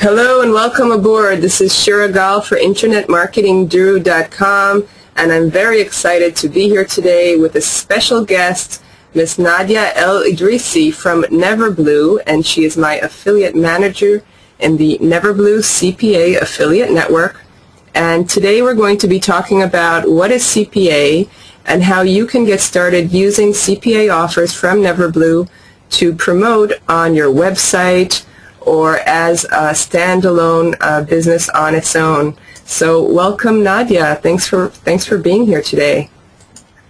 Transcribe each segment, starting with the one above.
Hello and welcome aboard. This is Shira Gal for InternetMarketingDuru.com, and I'm very excited to be here today with a special guest, Miss Nadia El Idrisi from Neverblue, and she is my affiliate manager in the Neverblue CPA affiliate network. And today we're going to be talking about what is CPA and how you can get started using CPA offers from Neverblue to promote on your website or as a standalone business on its own. So welcome, Nadia. Thanks for being here today.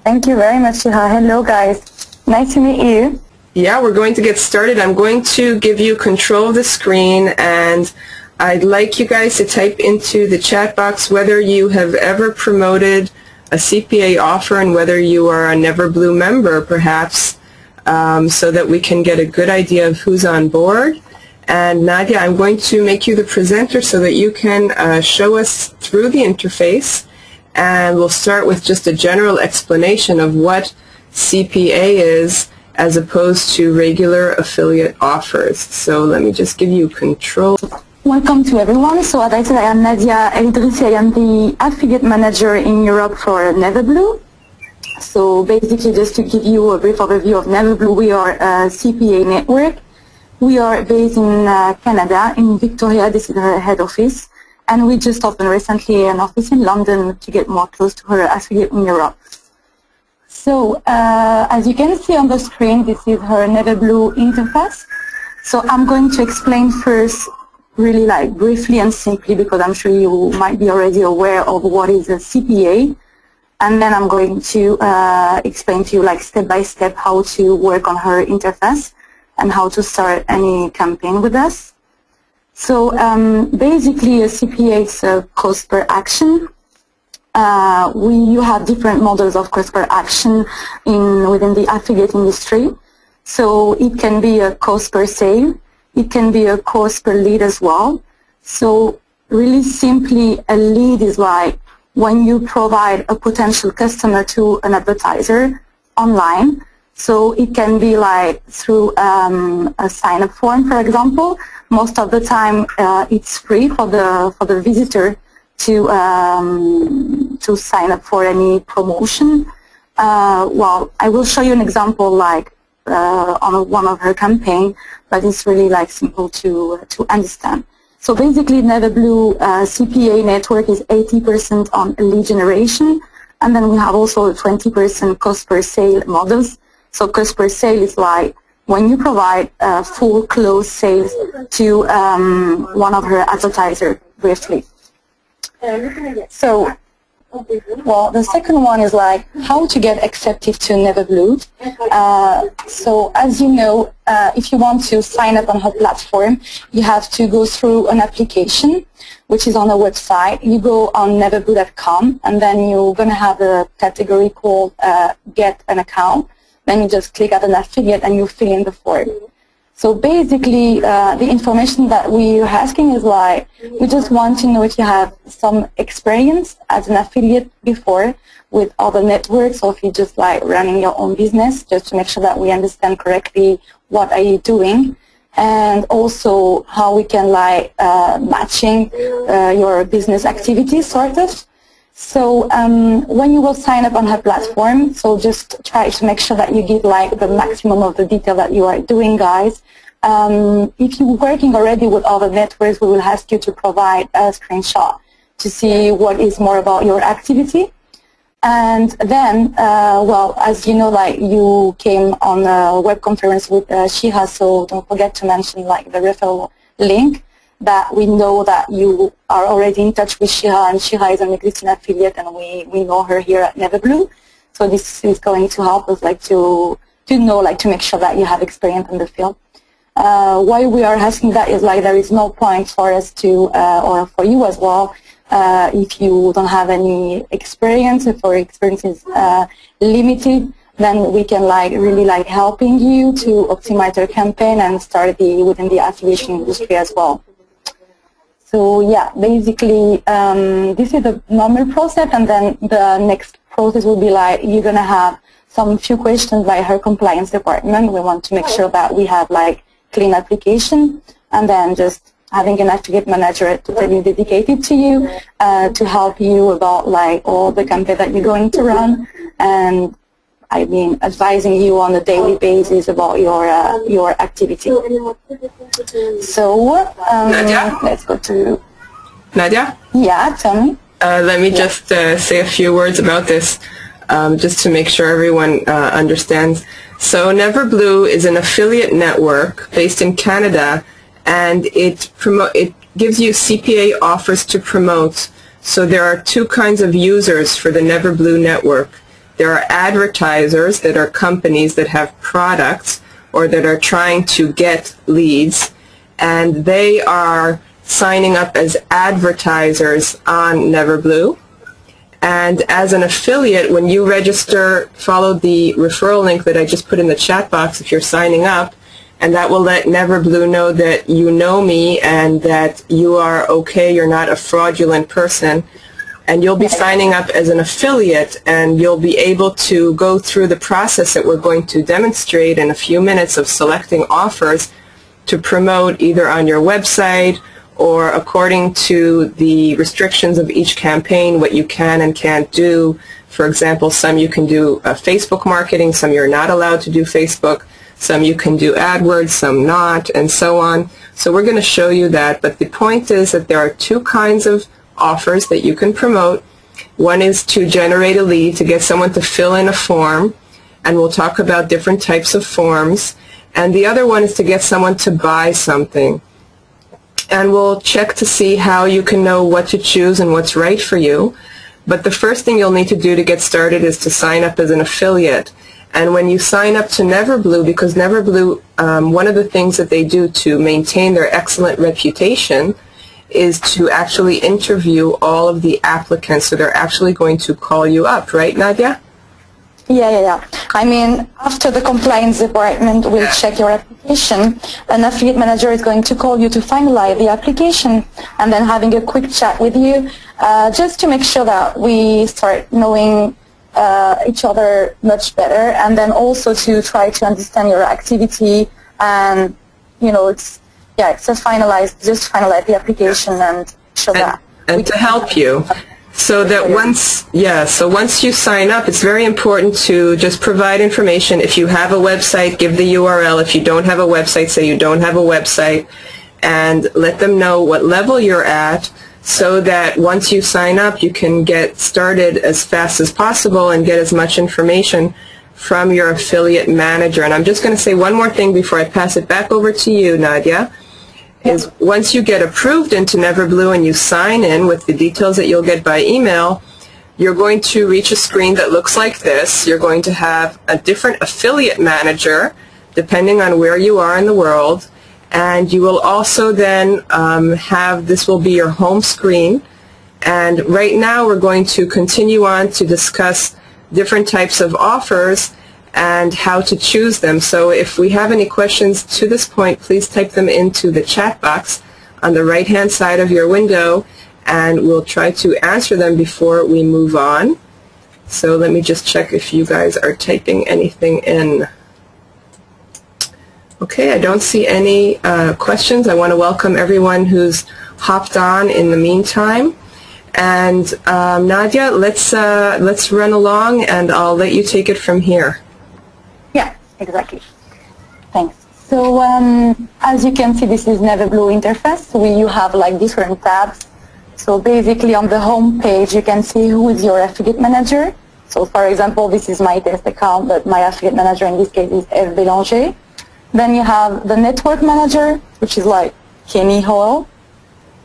Thank you very much, Shiha. Hello, guys. Nice to meet you. Yeah, we're going to get started. I'm going to give you control of the screen, and I'd like you guys to type into the chat box whether you have ever promoted a CPA offer and whether you are a Neverblue member, perhaps, so that we can get a good idea of who's on board. And Nadia, I'm going to make you the presenter so that you can show us through the interface, and we'll start with just a general explanation of what CPA is as opposed to regular affiliate offers. So let me just give you control. Welcome to everyone. So as I said, I am Nadia El Idrisi. I am the affiliate manager in Europe for Neverblue. So basically, just to give you a brief overview of Neverblue, we are a CPA network. We are based in Canada, in Victoria. This is our head office. And we just opened recently an office in London to get more close to her affiliate in Europe. So as you can see on the screen, this is her Neverblue interface. So I'm going to explain first really briefly and simply, because I'm sure you might be already aware of what is a CPA. And then I'm going to explain to you step by step how to work on her interface and how to start any campaign with us. So basically a CPA is a cost per action. You have different models of cost per action within the affiliate industry. So it can be a cost per sale. It can be a cost per lead as well. So really simply, a lead is like when you provide a potential customer to an advertiser online. So it can be through a sign-up form, for example. Most of the time, it's free for the visitor to sign up for any promotion. Well, I will show you an example on one of her campaigns, but it's really simple to understand. So basically, Neverblue CPA network is 80% on lead generation, and then we have also 20% cost per sale models. So cost per sale is when you provide full closed sales to one of her advertisers briefly. So, well, the second one is how to get accepted to Neverblue. So as you know, if you want to sign up on her platform, you have to go through an application, which is on the website. You go on Neverblue.com, and then you're going to have a category called Get an Account. Then you just click at an affiliate and you fill in the form. So basically, the information that we're asking is we just want to know if you have some experience as an affiliate before with other networks, or if you're just running your own business, just to make sure that we understand correctly what are you doing, and also how we can matching your business activities, sort of. So when you will sign up on her platform, so just try to make sure that you give the maximum of the detail that you are doing, guys. If you're working already with other networks, we will ask you to provide a screenshot to see what is more about your activity. And then, well, as you know, you came on a web conference with Shiha, so don't forget to mention the referral link, that we know that you are already in touch with Shiha, and Shiha is an existing affiliate, and we know her here at Neverblue. So this is going to help us to know, to make sure that you have experience in the field. Why we are asking that is there is no point for us to, or for you as well, if you don't have any experience, if your experience is limited, then we can really helping you to optimize your campaign and start within the affiliation industry as well. So yeah, basically this is the normal process, and then the next process will be you're gonna have some few questions by her compliance department. We want to make sure that we have clean application, and then just having an affiliate manager totally dedicated to you to help you about like all the campaign that you're going to run, and I mean advising you on a daily basis about your activity. So let's go to Nadia? Yeah, tell me. Let me just say a few words about this, just to make sure everyone understands. So Neverblue is an affiliate network based in Canada, and it gives you CPA offers to promote. So there are two kinds of users for the Neverblue network. There are advertisers that are companies that have products or that are trying to get leads, and they are signing up as advertisers on Neverblue. And as an affiliate, when you register, follow the referral link that I just put in the chat box if you're signing up, and that will let Neverblue know that you know me and that you are okay, you're not a fraudulent person. And you'll be signing up as an affiliate, and you'll be able to go through the process that we're going to demonstrate in a few minutes of selecting offers to promote either on your website or according to the restrictions of each campaign, what you can and can't do. For example, some you can do Facebook marketing, some you're not allowed to do Facebook, some you can do AdWords, some not, and so on. So we're going to show you that, but the point is that there are two kinds of offers that you can promote. One is to generate a lead, to get someone to fill in a form, and we'll talk about different types of forms. And the other one is to get someone to buy something. And we'll check to see how you can know what to choose and what's right for you. But the first thing you'll need to do to get started is to sign up as an affiliate. And when you sign up to Neverblue, because Neverblue, one of the things that they do to maintain their excellent reputation is to actually interview all of the applicants. So they're actually going to call you up, right, Nadia? Yeah. I mean, after the compliance department will check your application, an affiliate manager is going to call you to finalize the application and then having a quick chat with you just to make sure that we start knowing each other much better, and then also to try to understand your activity, and it's just finalize the application and show that. And to help you. So that once you sign up, it's very important to just provide information. If you have a website, give the URL. If you don't have a website, say you don't have a website, and let them know what level you're at, so that once you sign up, you can get started as fast as possible and get as much information from your affiliate manager. And I'm just going to say one more thing before I pass it back over to you, Nadia. Is once you get approved into Neverblue and you sign in with the details that you'll get by email, you're going to reach a screen that looks like this. You're going to have a different affiliate manager depending on where you are in the world, and you will also then this will be your home screen. And right now we're going to continue on to discuss different types of offers and how to choose them. So if we have any questions to this point, please type them into the chat box on the right-hand side of your window, and we'll try to answer them before we move on. So let me just check if you guys are typing anything in. Okay, I don't see any questions. I want to welcome everyone who's hopped on in the meantime. And Nadia, let's run along, and I'll let you take it from here. Yeah, exactly. Thanks. So as you can see, this is Neverblue interface. You have like different tabs. So basically on the home page, you can see who is your affiliate manager. So for example, this is my test account, but my affiliate manager in this case is F. Bélanger. Then you have the network manager, which is like Kenny Hall.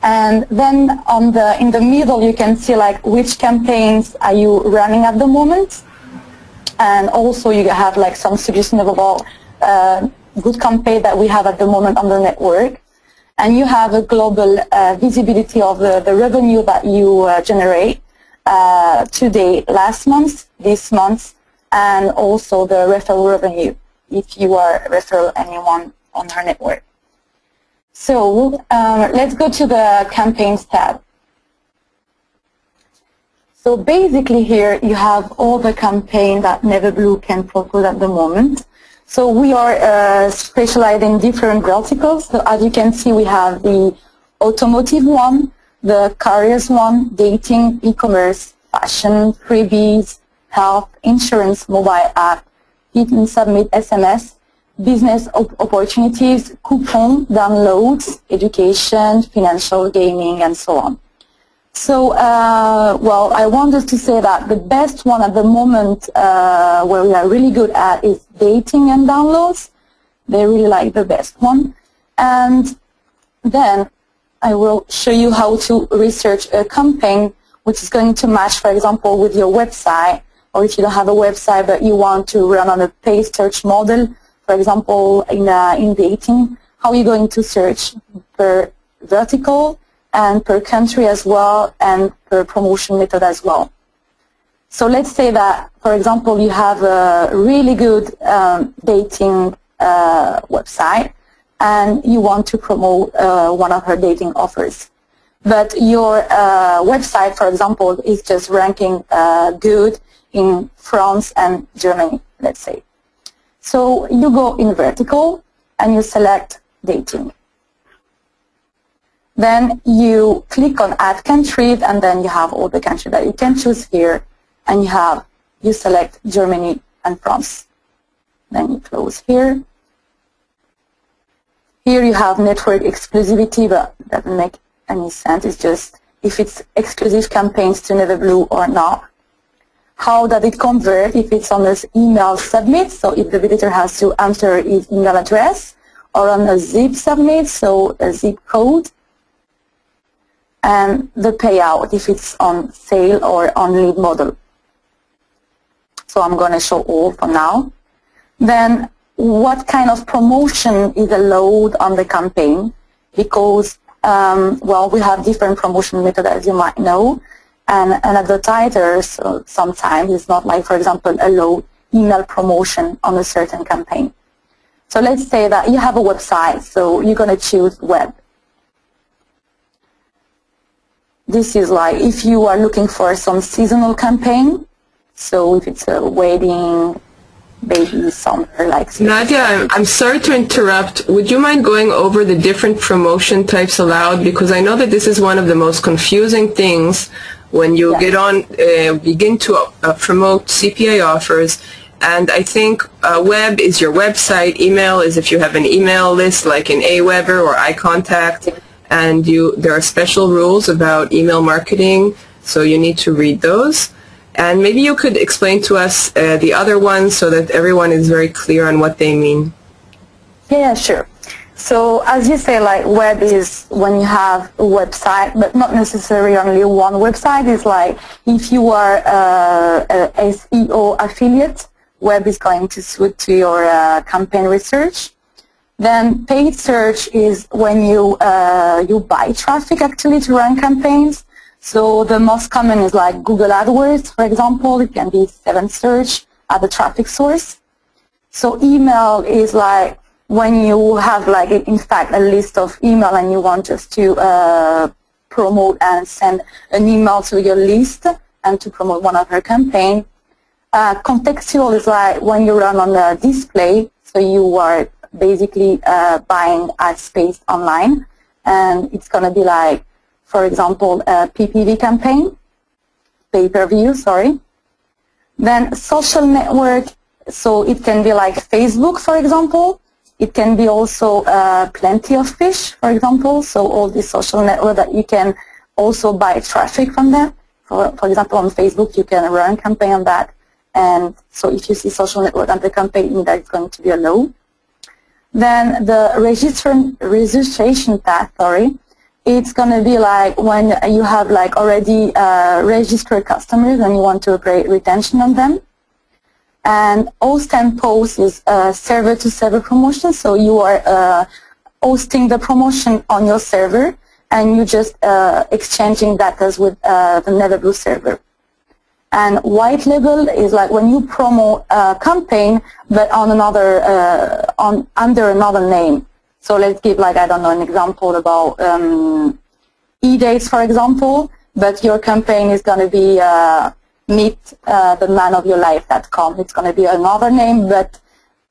And then in the middle, you can see like which campaigns are you running at the moment. And also you have like some suggestions about good campaign that we have at the moment on the network. And you have a global visibility of the revenue that you generate today, last month, this month, and also the referral revenue if you are referring anyone on our network. So let's go to the campaigns tab. So basically here you have all the campaign that Neverblue can propose at the moment. So we are specialized in different verticals. So as you can see, we have the automotive one, the careers one, dating, e-commerce, fashion, freebies, health, insurance, mobile app, hit and submit SMS, business opportunities, coupon, downloads, education, financial, gaming, and so on. So, well, I wanted to say that the best one at the moment where we are really good at is dating and downloads. They really like the best one. And then I will show you how to research a campaign which is going to match, for example, with your website, or if you don't have a website but you want to run on a paid search model, for example, in dating, how are you going to search per vertical and per country as well, and per promotion method as well. So let's say that, for example, you have a really good dating website, and you want to promote one of her dating offers. But your website, for example, is just ranking good in France and Germany, let's say. So you go in vertical and you select dating. Then you click on add countries, and then you have all the countries that you can choose here, and you select Germany and France. Then you close here. Here you have network exclusivity, but that doesn't make any sense. It's just if it's exclusive campaigns to Neverblue or not. How does it convert if it's on this email submit, so if the visitor has to enter his email address, or on a zip submit, so a zip code, and the payout if it's on sale or on lead model. So I'm going to show all for now. Then what kind of promotion is allowed on the campaign, because well, we have different promotion methods, as you might know, and advertisers sometimes it's not like, for example, allow email promotion on a certain campaign. So let's say that you have a website, so you're going to choose web. This is like if you are looking for some seasonal campaign, so if it's a wedding, baby, summer, like... Nadia, I'm sorry to interrupt. Would you mind going over the different promotion types allowed? Because I know that this is one of the most confusing things when you get on, begin to promote CPA offers. And I think web is your website, email is if you have an email list like in Aweber or iContact, and there are special rules about email marketing, so you need to read those. And maybe you could explain to us the other ones so that everyone is very clear on what they mean. Yeah, sure. So as you say, like web is when you have a website, but not necessarily only one website. It's like if you are a SEO affiliate, web is going to suit to your campaign research. Then paid search is when you buy traffic actually to run campaigns. So the most common is like Google AdWords, for example. It can be 7 search at the traffic source. So email is like when you have like in fact a list of email and you want just to promote and send an email to your list and to promote one of her campaigns. Contextual is like when you run on the display, so you are basically buying ad space online, and it's going to be like, for example, a PPV campaign, pay-per-view, sorry. Then social network, so it can be like Facebook, for example. It can be also Plenty of Fish, for example, so all these social networks that you can also buy traffic from them. For example, on Facebook, you can run a campaign on that, and so if you see social network on the campaign, that is going to be a low. Then the registration path, it's going to be like when you have like already registered customers and you want to create retention on them. And host and post is server-to-server promotion, so you are hosting the promotion on your server and you just exchanging data with the Neverblue server. And white label is like when you promote a campaign but on another under another name. So let's give like, I don't know, an example about e-dates, for example, but your campaign is going to be meetthemanofyourlife.com. It's going to be another name, but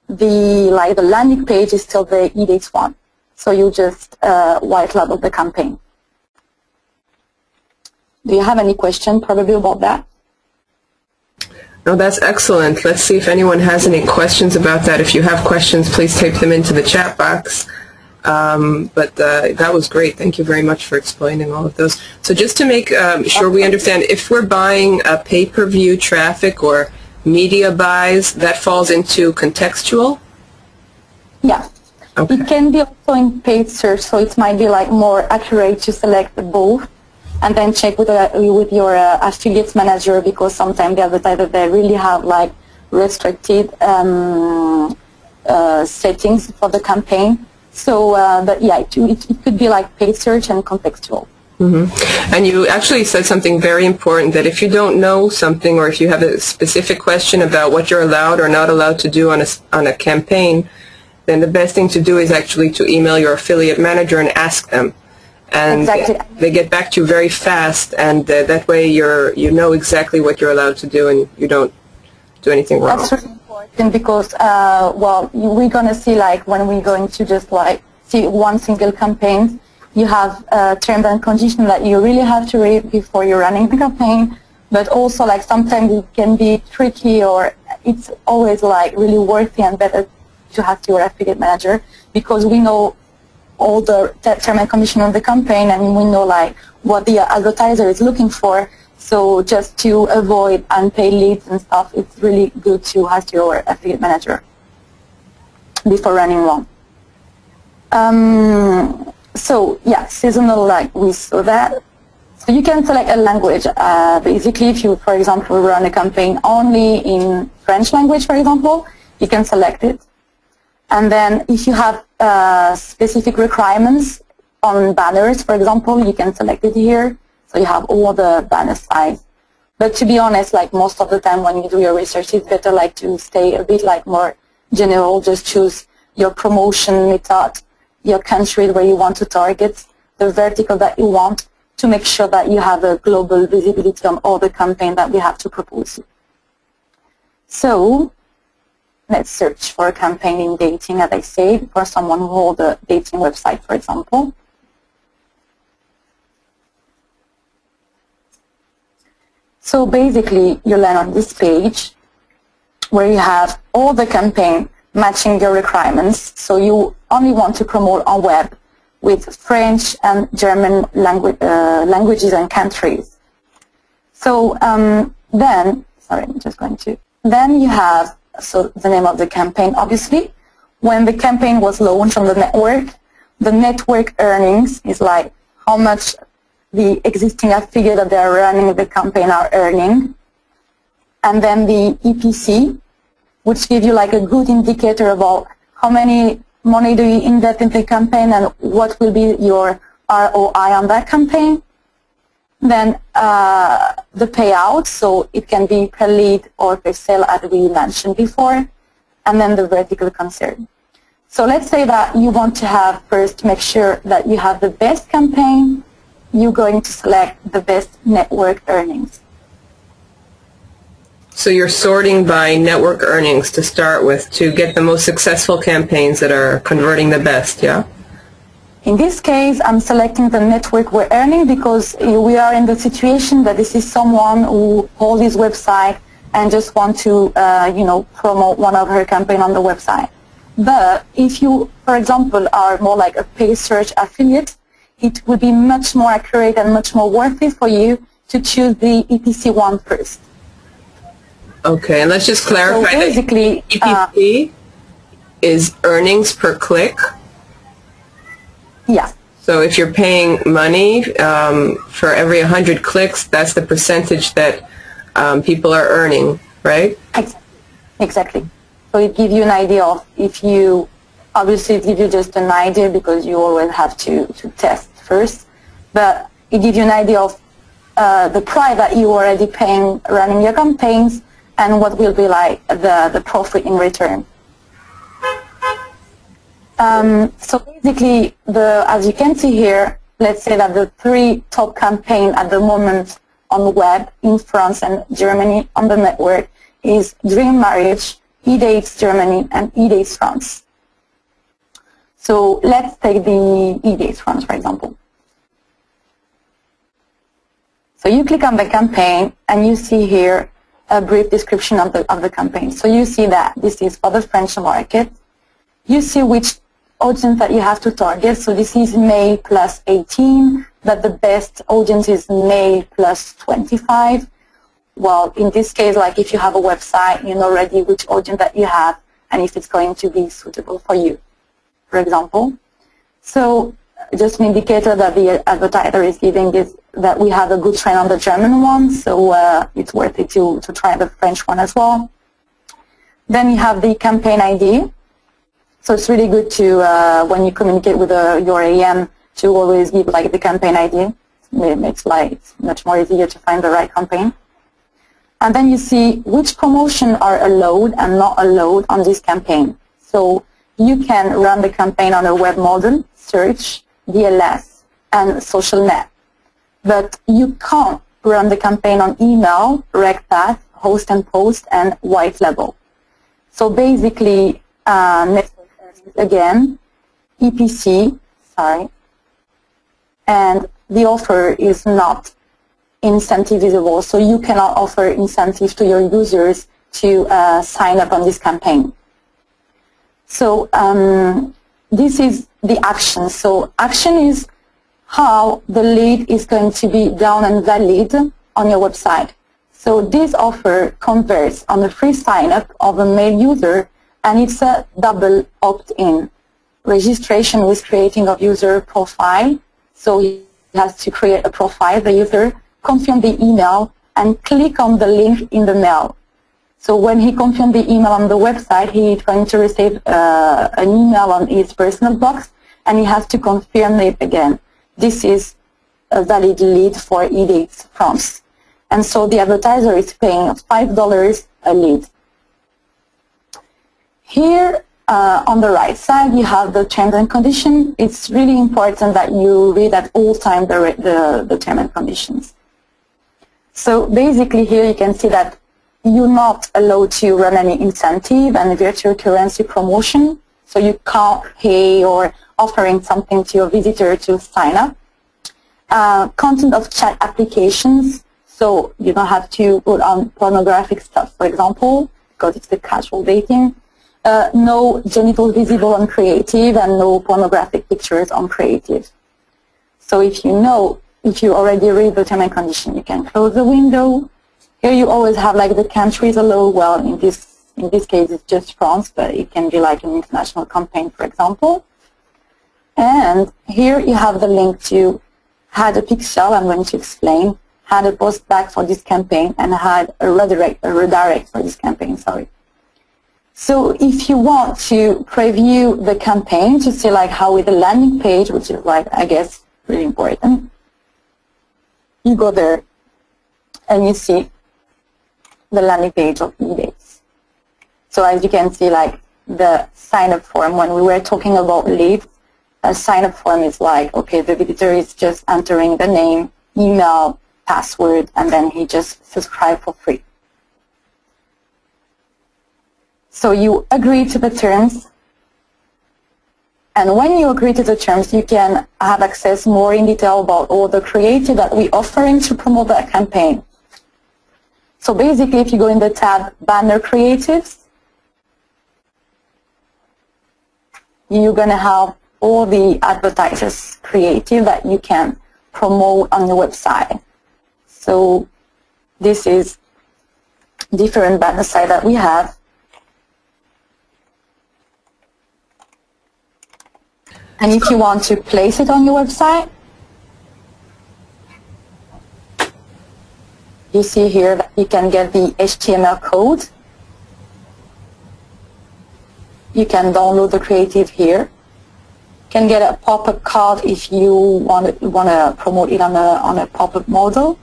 the landing page is still the e-dates one. So you just white label the campaign. Do you have any question probably about that? No, that's excellent. Let's see if anyone has any questions about that. If you have questions, please type them into the chat box. But that was great. Thank you very much for explaining all of those. So just to make sure we understand, if we're buying a pay-per-view traffic or media buys, that falls into contextual? Yeah. Okay. It can be also in paid search, so it might be like more accurate to select both and then check with your affiliates manager, because sometimes the advertisers, they really have like restricted settings for the campaign. So, but yeah, it could be like paid search and contextual. Mm-hmm. And you actually said something very important, that if you don't know something or if you have a specific question about what you're allowed or not allowed to do on a campaign, then the best thing to do is actually to email your affiliate manager and ask them. And exactly. They get back to you very fast, and that way you know exactly what you're allowed to do and you don't do anything wrong. That's really important because, well, we're going to see like when we're going to just like see one single campaign, you have terms and conditions that you really have to read before you're running the campaign, but also like sometimes it can be tricky, or it's always like really worthy and better to have your affiliate manager, because we know all the terms and conditions of the campaign and we know like what the advertiser is looking for. So just to avoid unpaid leads and stuff, it's really good to ask your affiliate manager before running one. So yeah, seasonal, like we saw that. So you can select a language. Basically, if you, for example, run a campaign only in French language, for example, you can select it. And then if you have specific requirements on banners, for example, you can select it here. So you have all the banner size. But to be honest, like most of the time when you do your research, it's better like to stay a bit like more general. Just choose your promotion method, your country where you want to target, the vertical that you want, to make sure that you have a global visibility on all the campaign that we have to propose. So let's search for a campaign in dating, as I said, for someone who holds a dating website, for example. So basically, you land on this page where you have all the campaign matching your requirements. So you only want to promote on web with French and German languages and countries. So then, sorry, I'm just going to, then you have, so the name of the campaign, obviously. When the campaign was launched on the network earnings is like how much the existing affiliate that they are running the campaign are earning. And then the EPC, which gives you like a good indicator about how many money do you invest in the campaign and what will be your ROI on that campaign. Then the payout, so it can be per lead or per sale, as we mentioned before, and then the vertical concern. So let's say that you want to have first make sure that you have the best campaign. You're going to select the best network earnings. So you're sorting by network earnings to start with to get the most successful campaigns that are converting the best, yeah? In this case, I'm selecting the network we're earning because we are in the situation that this is someone who holds his website and just want to, promote one of her campaign on the website. But if you, for example, are more like a paid search affiliate, it would be much more accurate and much more worth it for you to choose the EPC one first. Okay, and let's just clarify so basically, that EPC is earnings per click. Yeah. So if you're paying money for every 100 clicks, that's the percentage that people are earning, right? Exactly. So it gives you an idea of if you, obviously it gives you just an idea because you always have to test first, but it gives you an idea of the price that you are already paying running your campaigns and what will be like the profit in return. So basically, as you can see here, let's say that the 3 top campaigns at the moment on the web in France and Germany on the network is Dream Marriage, eDates Germany, and eDates France. So let's take the e-dates France, for example. So you click on the campaign and you see here a brief description of the campaign. So you see that this is for the French market. You see which audience that you have to target. So this is male plus 18, that the best audience is male plus 25. Well, in this case, like if you have a website, you know already which audience that you have and if it's going to be suitable for you, for example. So just an indicator that the advertiser is giving is that we have a good trend on the German one, so it's worth it to try the French one as well. Then you have the campaign ID. So it's really good to, when you communicate with your AM, to always give like the campaign ID. It makes it's much more easier to find the right campaign. And then you see which promotion are allowed and not allowed on this campaign. So you can run the campaign on a web model, search, DLS, and social net. But you can't run the campaign on email, RegPath, host and post, and white label. So basically, again, EPC, and the offer is not incentive visible, so you cannot offer incentives to your users to sign up on this campaign. So this is the action. So action is how the lead is going to be down and valid on your website. So this offer converts on the free sign-up of a mail user, and it's a double opt-in. Registration with creating of user profile. So he has to create a profile, the user, confirm the email, and click on the link in the mail. So when he confirms the email on the website, he is going to receive an email on his personal box, and he has to confirm it again. This is a valid lead for e-dates France. And so the advertiser is paying $5 a lead. Here on the right side, you have the terms and conditions. It's really important that you read at all times the terms and conditions. So basically here you can see that you're not allowed to run any incentive and virtual currency promotion. So you can't pay or offering something to your visitor to sign up. Content of chat applications. So you don't have to put on pornographic stuff, for example, because it's the casual dating. No genital visible on creative, and no pornographic pictures on creative. So if you already read the term and condition, you can close the window. Here you always have like the countries allowed. Well, in this case it's just France, but it can be like an international campaign, for example. And here you have the link to add a pixel, I'm going to explain, add a post back for this campaign, and add a redirect for this campaign, So if you want to preview the campaign to see like how with the landing page, which is like, I guess, really important, you go there and you see the landing page of e-dates. So as you can see, like the sign-up form, when we were talking about leads, a sign-up form is like, okay, the visitor is just entering the name, email, password, and then he just subscribes for free. So you agree to the terms, and when you agree to the terms, you can have access more in detail about all the creative that we're offering to promote that campaign. So basically, if you go in the tab Banner Creatives, you're going to have all the advertisers creative that you can promote on your website. So this is different banner site that we have. And if you want to place it on your website, you see here that you can get the HTML code. You can download the creative here. You can get a pop-up card if you want to promote it on a pop-up model.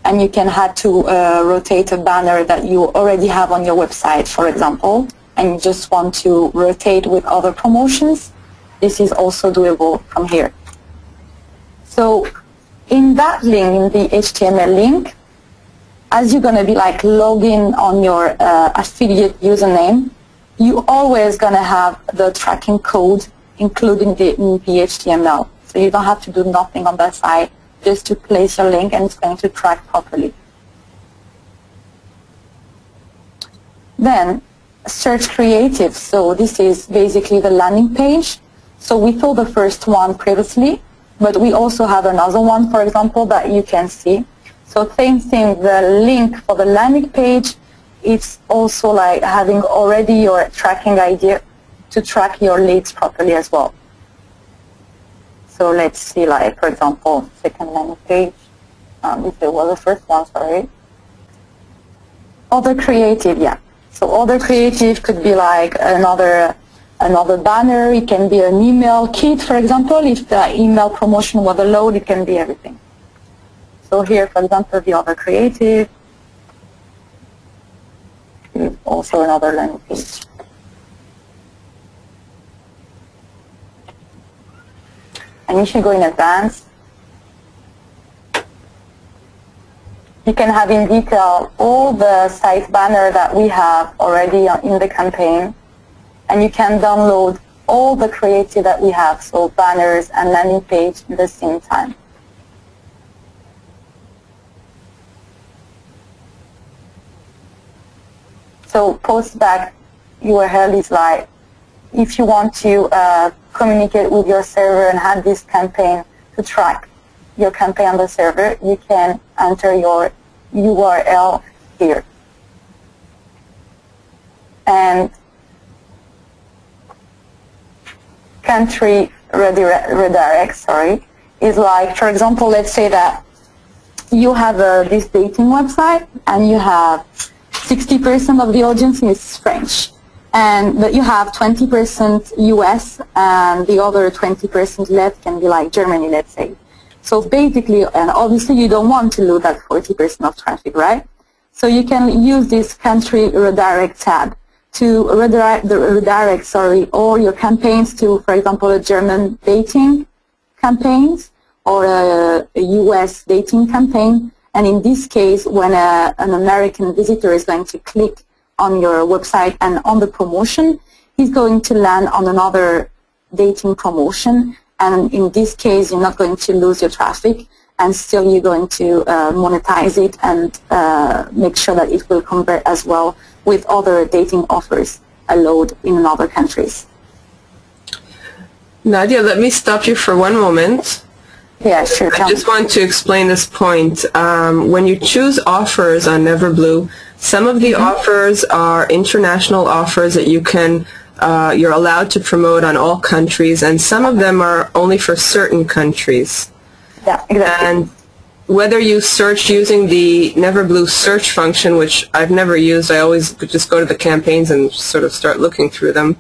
And you can have to rotate a banner that you already have on your website, for example, and you just want to rotate with other promotions. This is also doable from here. So in that link, in the HTML link, as you're going to be like login on your affiliate username, you always going to have the tracking code including the HTML. So you don't have to do nothing on that side, just to place your link, and it's going to track properly. Then search creative. So this is basically the landing page. So we saw the first one previously, but we also have another one, for example, that you can see. So same thing, the link for the landing page, it's also like having already your tracking idea to track your leads properly as well. So let's see, like, for example, second landing page. If it was the first one, sorry. Other creative, yeah. So other creative could be like another banner. It can be an email kit, for example. If the email promotion was a load, it can be everything. So here, for example, the other creative is also another landing page. And if you go in advance, you can have in detail all the site banner that we have already in the campaign, and you can download all the creative that we have, so banners and landing page at the same time. So post back URL is like, if you want to communicate with your server and have this campaign to track your campaign on the server, you can enter your URL here. And country redirect, is like, for example, let's say that you have this dating website and you have 60% of the audience is French, but you have 20% US, and the other 20% left can be like Germany, let's say. So basically, and obviously you don't want to lose that 40% of traffic, right? So you can use this country redirect tab to redirect all your campaigns to, for example, a German dating campaigns or a US dating campaign. And in this case, when an American visitor is going to click on your website and on the promotion, he's going to land on another dating promotion. And in this case, you're not going to lose your traffic, and still you're going to monetize it and make sure that it will convert as well with other dating offers allowed in other countries. Nadia, let me stop you for one moment. Yeah, sure. I just want to explain this point. When you choose offers on Neverblue, some of the offers are international offers that you can you're allowed to promote on all countries, and some of them are only for certain countries. Yeah, exactly. And whether you search using the Neverblue search function, which I've never used, I always just go to the campaigns and sort of start looking through them.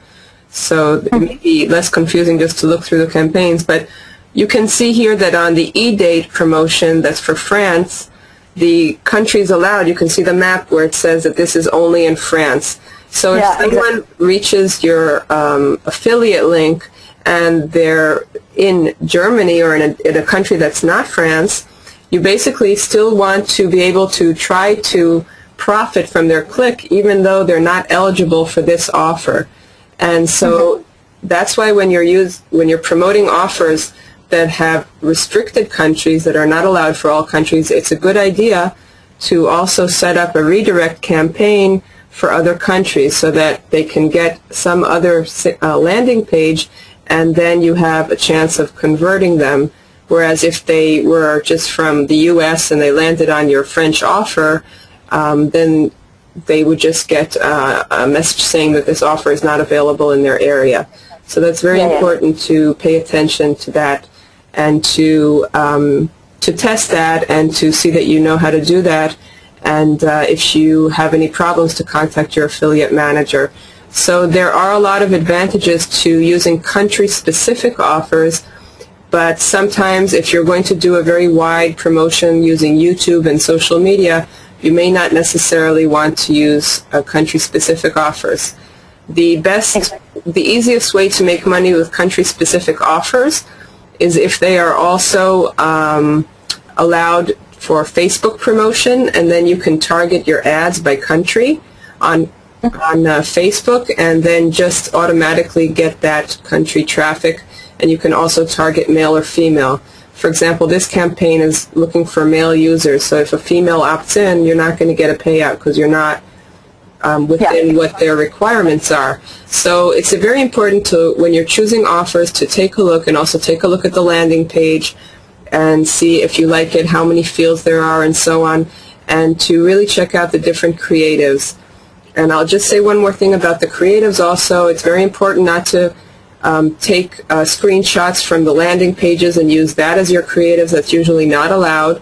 So it may be less confusing just to look through the campaigns. But you can see here that on the e-date promotion that's for France, the countries allowed, you can see the map where it says that this is only in France. So if someone reaches your affiliate link and they're in Germany or in a country that's not France, you basically still want to be able to try to profit from their click even though they're not eligible for this offer. And so that's why when you're promoting offers that have restricted countries that are not allowed for all countries, it's a good idea to also set up a redirect campaign for other countries so that they can get some other landing page, and then you have a chance of converting them. Whereas if they were just from the US and they landed on your French offer, then they would just get a message saying that this offer is not available in their area. So that's very important to pay attention to that and to test that and to see that you know how to do that. And if you have any problems, to contact your affiliate manager. So there are a lot of advantages to using country-specific offers, but sometimes if you're going to do a very wide promotion using YouTube and social media, you may not necessarily want to use country-specific offers. The easiest way to make money with country-specific offers is if they are also allowed for Facebook promotion, and then you can target your ads by country on on Facebook, and then just automatically get that country traffic. And you can also target male or female. For example, this campaign is looking for male users, so if a female opts in, you're not going to get a payout because you're not within what their requirements are. So it's very important to, when you're choosing offers, to take a look, and also take a look at the landing page and see if you like it, how many fields there are, and so on, and to really check out the different creatives. And I'll just say one more thing about the creatives also. It's very important not to take screenshots from the landing pages and use that as your creatives. That's usually not allowed.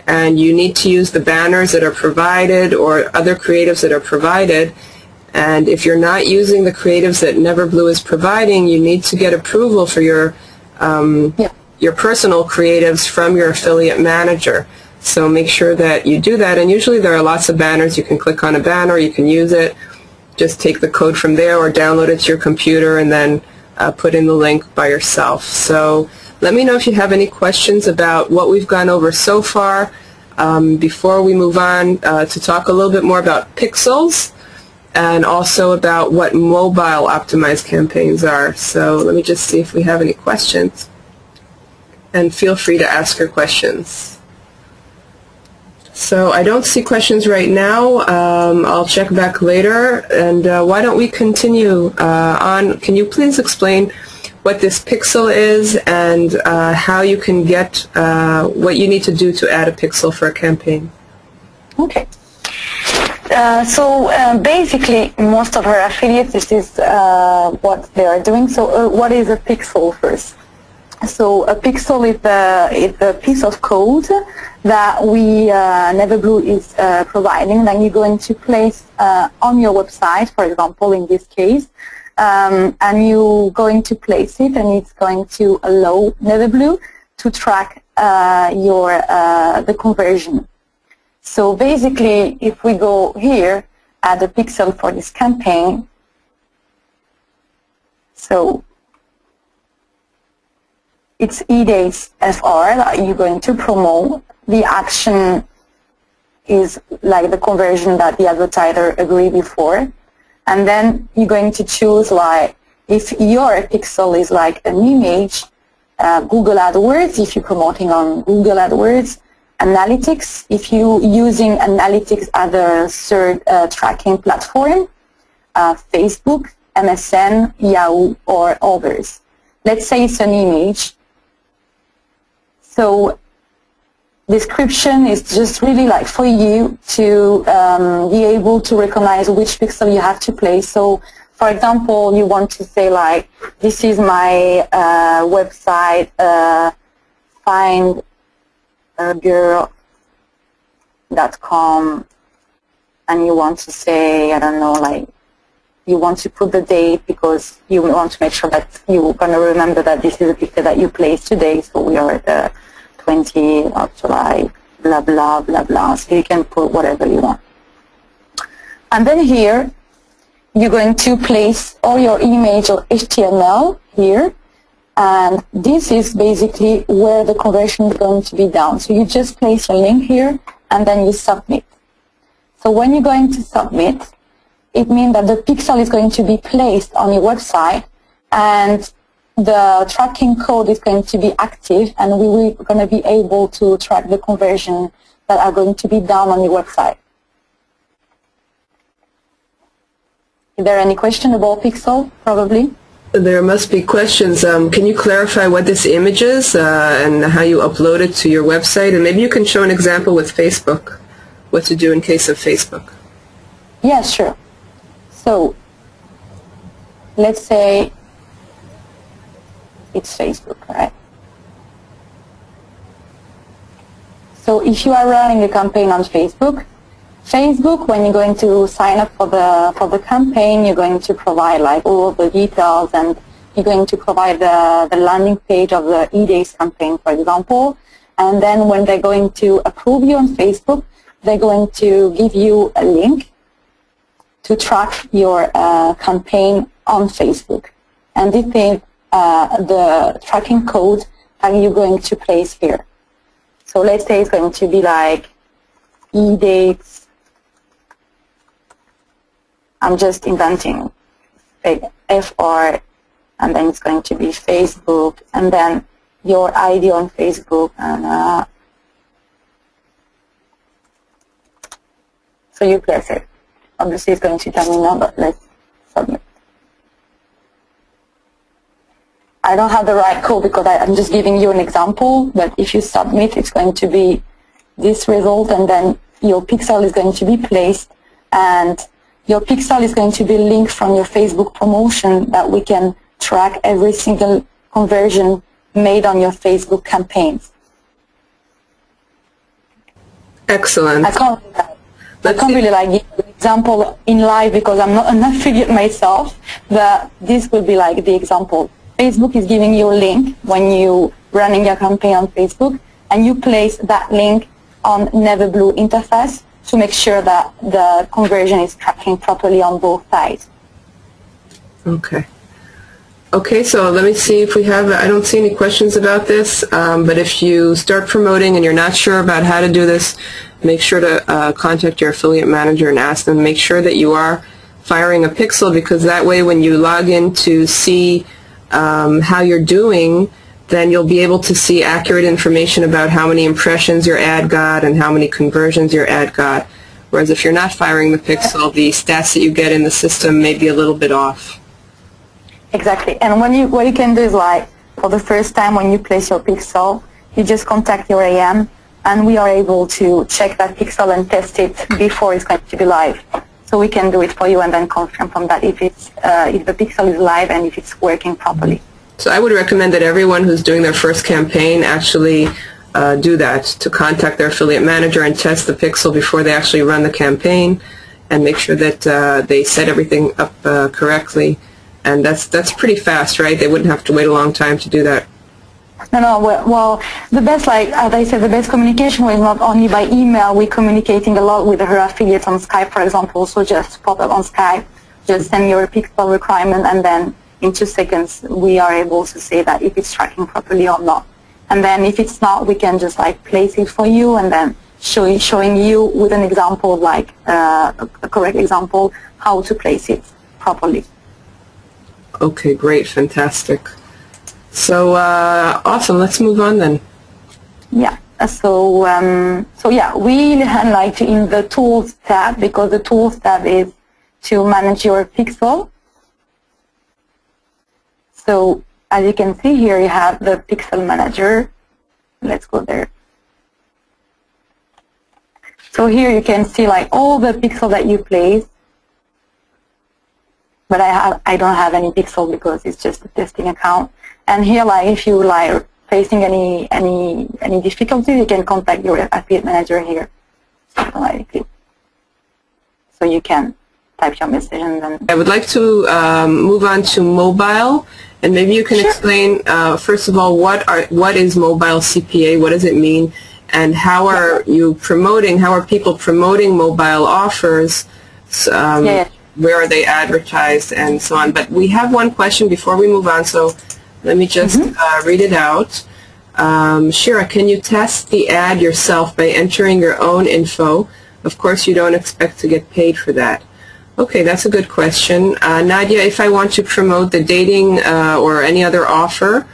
And you need to use the banners that are provided or other creatives that are provided. And if you're not using the creatives that Neverblue is providing, you need to get approval for your personal creatives from your affiliate manager. So make sure that you do that. And usually there are lots of banners. You can click on a banner, you can use it, just take the code from there or download it to your computer and then put in the link by yourself. So let me know if you have any questions about what we've gone over so far before we move on to talk a little bit more about pixels and also about what mobile optimized campaigns are. So let me just see if we have any questions. And feel free to ask your questions. So I don't see questions right now. I'll check back later. And why don't we continue on? Can you please explain what this pixel is and how you can get what you need to do to add a pixel for a campaign? Okay. So basically, most of our affiliates, this is what they are doing. So what is a pixel first? So a pixel is a piece of code that Neverblue is providing that you're going to place on your website, for example, in this case, and you're going to place it, and it's going to allow Neverblue to track the conversion. So basically, if we go here, add a pixel for this campaign, so it's eDates FR that you're going to promote. The action is like the conversion that the advertiser agreed before. And then you're going to choose, like, if your pixel is like an image, Google AdWords, if you're promoting on Google AdWords, Analytics, if you're using Analytics as a search tracking platform, Facebook, MSN, Yahoo, or others. Let's say it's an image. So description is just really like for you to be able to recognize which pixel you have to place. So for example, you want to say like, this is my website, findagirl.com, and you want to say, I don't know, like, you want to put the date because you want to make sure that you're going to remember that this is a picture that you placed today. So we are at the 20th of July, blah, blah, blah, blah. So you can put whatever you want. And then here, you're going to place all your image or HTML here. And this is basically where the conversion is going to be done. So you just place a link here, and then you submit. So when you're going to submit, it means that the pixel is going to be placed on your website, and the tracking code is going to be active, and we're going to be able to track the conversion that are going to be done on your website. Is there any question about pixel? Probably. There must be questions. Can you clarify what this image is and how you upload it to your website? And maybe you can show an example with Facebook, what to do in case of Facebook. Yeah, sure. So let's say it's Facebook, right? So if you are running a campaign on Facebook, when you're going to sign up for the campaign, you're going to provide like all of the details, and you're going to provide the landing page of the eDays campaign, for example. And then when they're going to approve you on Facebook, they're going to give you a link to track your campaign on Facebook. And this is the tracking code that you're going to place here. So let's say it's going to be like eDates I'm just inventing FR, and then it's going to be Facebook, and then your ID on Facebook, and so you place it. Obviously, it's going to tell me no, but let's submit. I don't have the right code because I'm just giving you an example, but if you submit, it's going to be this result, and then your pixel is going to be placed, and your pixel is going to be linked from your Facebook promotion that we can track every single conversion made on your Facebook campaigns. Excellent. I can't really like give an example in live because I'm not an affiliate myself, but this will be like the example. Facebook is giving you a link when you running your campaign on Facebook, and you place that link on Neverblue interface to make sure that the conversion is tracking properly on both sides. Okay. Okay, so let me see if we have, I don't see any questions about this, but if you start promoting and you're not sure about how to do this, make sure to contact your affiliate manager and ask them, make sure that you are firing a pixel, because that way when you log in to see how you're doing, then you'll be able to see accurate information about how many impressions your ad got and how many conversions your ad got. Whereas if you're not firing the pixel, the stats that you get in the system may be a little bit off. Exactly. And what you can do is, like, for the first time when you place your pixel, you just contact your AM, and we are able to check that pixel and test it before it's going to be live. So we can do it for you and then confirm from that if the pixel is live and if it's working properly. So I would recommend that everyone who's doing their first campaign actually do that, to contact their affiliate manager and test the pixel before they actually run the campaign, and make sure that they set everything up correctly. And that's pretty fast, right? They wouldn't have to wait a long time to do that. No, well, the best, like, as I said, the best communication was not only by email. We're communicating a lot with her affiliates on Skype, for example. So just pop up on Skype, just send your pixel requirement, and then in 2 seconds we are able to say that if it's tracking properly or not. And then if it's not, we can just like place it for you, and then showing you with an example, like a correct example, how to place it properly. Okay, great, fantastic. So awesome. Let's move on then. Yeah. So yeah, we highlight in the Tools tab, because the Tools tab is to manage your pixel. So as you can see here, you have the Pixel Manager. Let's go there. So here you can see like all the pixels that you place. But I don't have any pixel because it's just a testing account. And here, like, if you like facing any difficulties, you can contact your affiliate manager here, automatically. So you can type your message, and then. I would like to move on to mobile, and maybe you can explain first of all what is mobile CPA, what does it mean, and how are you promoting? How are people promoting mobile offers? Where are they advertised, and so on. But we have one question before we move on, so let me just read it out. Shira, can you test the ad yourself by entering your own info? Of course, you don't expect to get paid for that. Okay, that's a good question. Nadia, if I want to promote the dating or any other offer,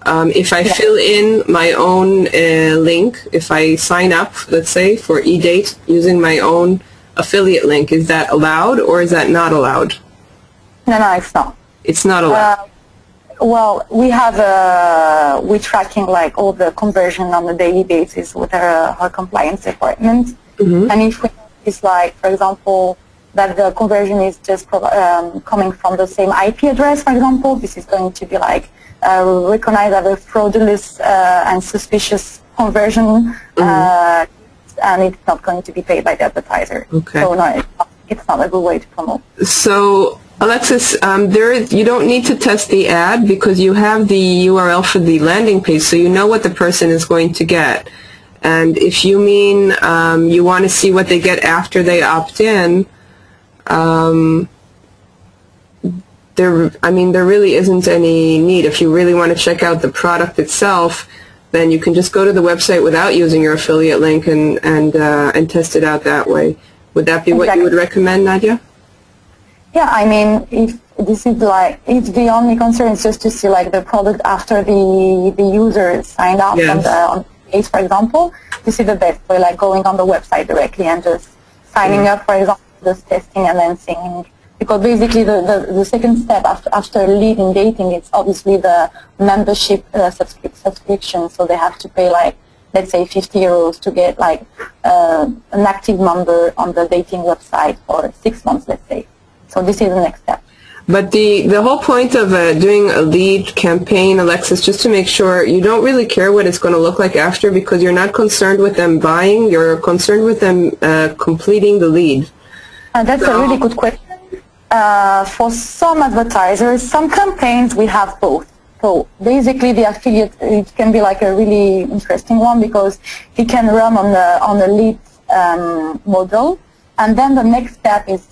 if I fill in my own link, if I sign up, let's say, for eDate using my own affiliate link, is that allowed or is that not allowed? No, it's not. It's not allowed. Well, we're tracking like all the conversion on a daily basis with our compliance department. And if we notice, like, for example, that the conversion is just coming from the same IP address, for example, this is going to be like recognized as a fraudulent and suspicious conversion. And it's not going to be paid by the advertiser. Okay. So no, it's not a good way to promote. So Alexis, you don't need to test the ad because you have the URL for the landing page, so you know what the person is going to get. And if you mean you want to see what they get after they opt in, there really isn't any need. If you really want to check out the product itself, then you can just go to the website without using your affiliate link and test it out that way. Would that be what you would recommend, Nadia? Yeah, I mean, if this is like, if the only concern is just to see like the product after the user signed up Yes. on the page, for example, this is the best way, like going on the website directly and just signing up, for example, just testing and then seeing. Because basically the second step after lead in dating, it's obviously the membership subscription. So they have to pay like, let's say 50 euros to get like an active member on the dating website for 6 months, let's say. So this is the next step. But the whole point of doing a lead campaign, Alexis, just to make sure you don't really care what it's going to look like after, because you're not concerned with them buying, you're concerned with them completing the lead. That's a really good question. For some advertisers, some campaigns, we have both. So basically the affiliate, it can be like a really interesting one because it can run on the lead model. And then the next step is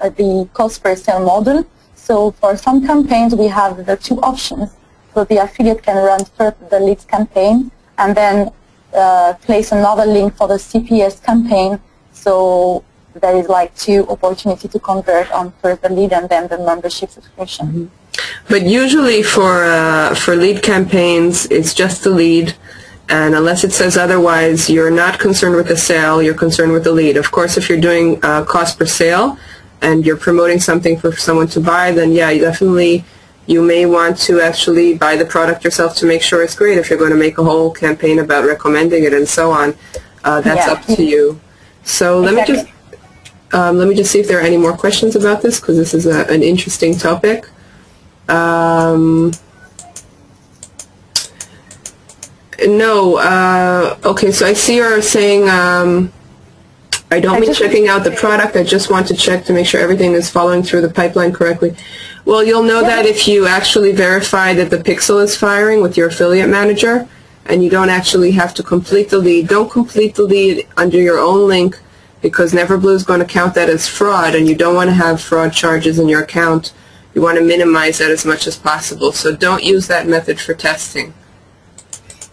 the cost per sale model. So for some campaigns, we have the two options. So the affiliate can run first the leads campaign and then place another link for the CPA campaign. So there is like two opportunity to convert on first the lead and then the membership subscription. Mm-hmm. But usually for lead campaigns, it's just the lead, and unless it says otherwise, you're not concerned with the sale, you're concerned with the lead. Of course, if you're doing cost per sale and you're promoting something for someone to buy, then yeah, you may want to actually buy the product yourself to make sure it's great. If you're going to make a whole campaign about recommending it and so on, that's up to you. So Exactly. let me just see if there are any more questions about this, because this is an interesting topic. No. Okay, so I see you're saying I don't mean checking out the product. I just want to check to make sure everything is following through the pipeline correctly. Well, you'll know that if you actually verify that the pixel is firing with your affiliate manager, and you don't actually have to complete the lead. Don't complete the lead under your own link, because Neverblue is going to count that as fraud, and you don't want to have fraud charges in your account. You want to minimize that as much as possible. So don't use that method for testing.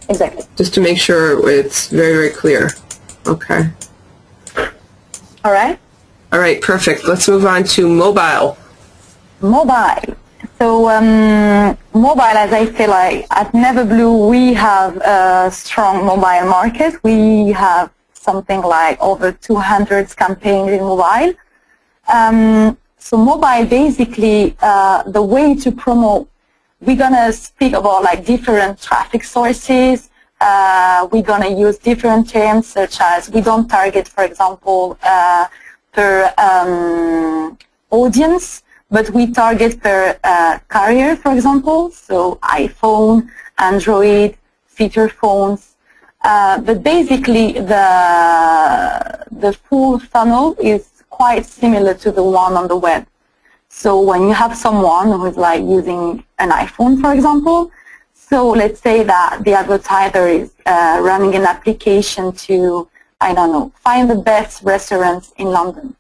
Exactly. Just to make sure it's very, very clear. Okay. All right. All right, perfect. Let's move on to mobile. Mobile. So mobile, as I say, like at Neverblue, we have a strong mobile market. We have something like over 200 campaigns in mobile. So mobile, basically, the way to promote, we're going to speak about like different traffic sources. We're going to use different terms, such as we don't target, for example, per audience, but we target per carrier, for example. So iPhone, Android, feature phones. But basically, the full funnel is quite similar to the one on the web. So when you have someone who is like using an iPhone, for example, so let's say that the advertiser is running an application to, I don't know, find the best restaurants in London.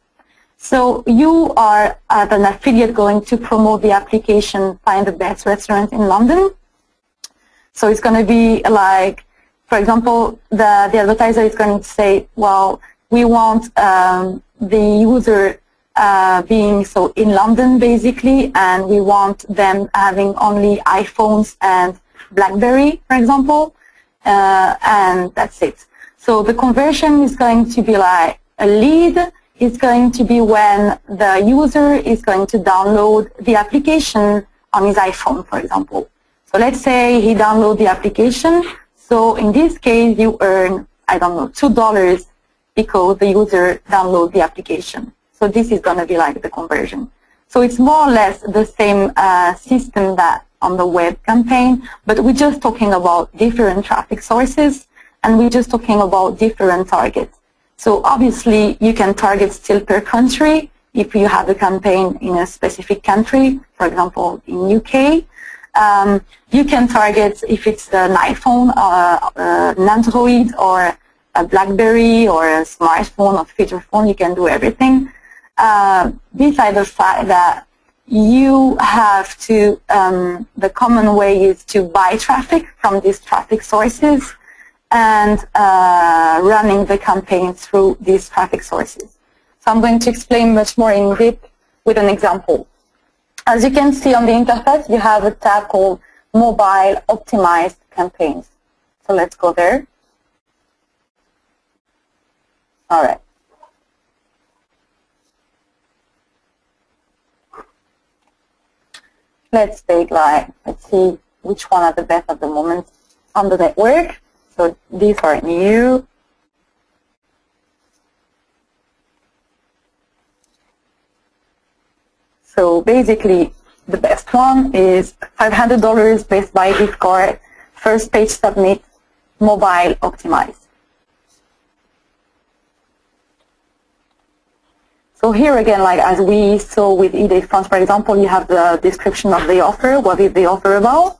So you are, as an affiliate, going to promote the application, find the best restaurant in London. So it's going to be like, for example, the advertiser is going to say, well, we want the user being so in London, basically, and we want them having only iPhones and BlackBerry, for example, and that's it. So the conversion is going to be like a lead. Is going to be when the user is going to download the application on his iPhone, for example. So let's say he downloads the application. So in this case, you earn, I don't know, $2 because the user downloads the application. So this is going to be like the conversion. So it's more or less the same system that on the web campaign, but we're just talking about different traffic sources, and we're just talking about different targets. So obviously, you can target still per country if you have a campaign in a specific country, for example, in UK. You can target if it's an iPhone, an Android, or a BlackBerry, or a smartphone, or feature phone. You can do everything. Besides the fact that you have to, the common way is to buy traffic from these traffic sources and running the campaign through these traffic sources. So I'm going to explain much more in depth with an example. As you can see on the interface, you have a tab called Mobile Optimized Campaigns. So let's go there. All right. Let's take let's see which one are the best at the moment on the network. So these are new. So basically, the best one is $500 Best Buy gift card, first page submit, mobile optimized. So here again, as we saw with eDay Funds, for example, you have the description of the offer. What is the offer about?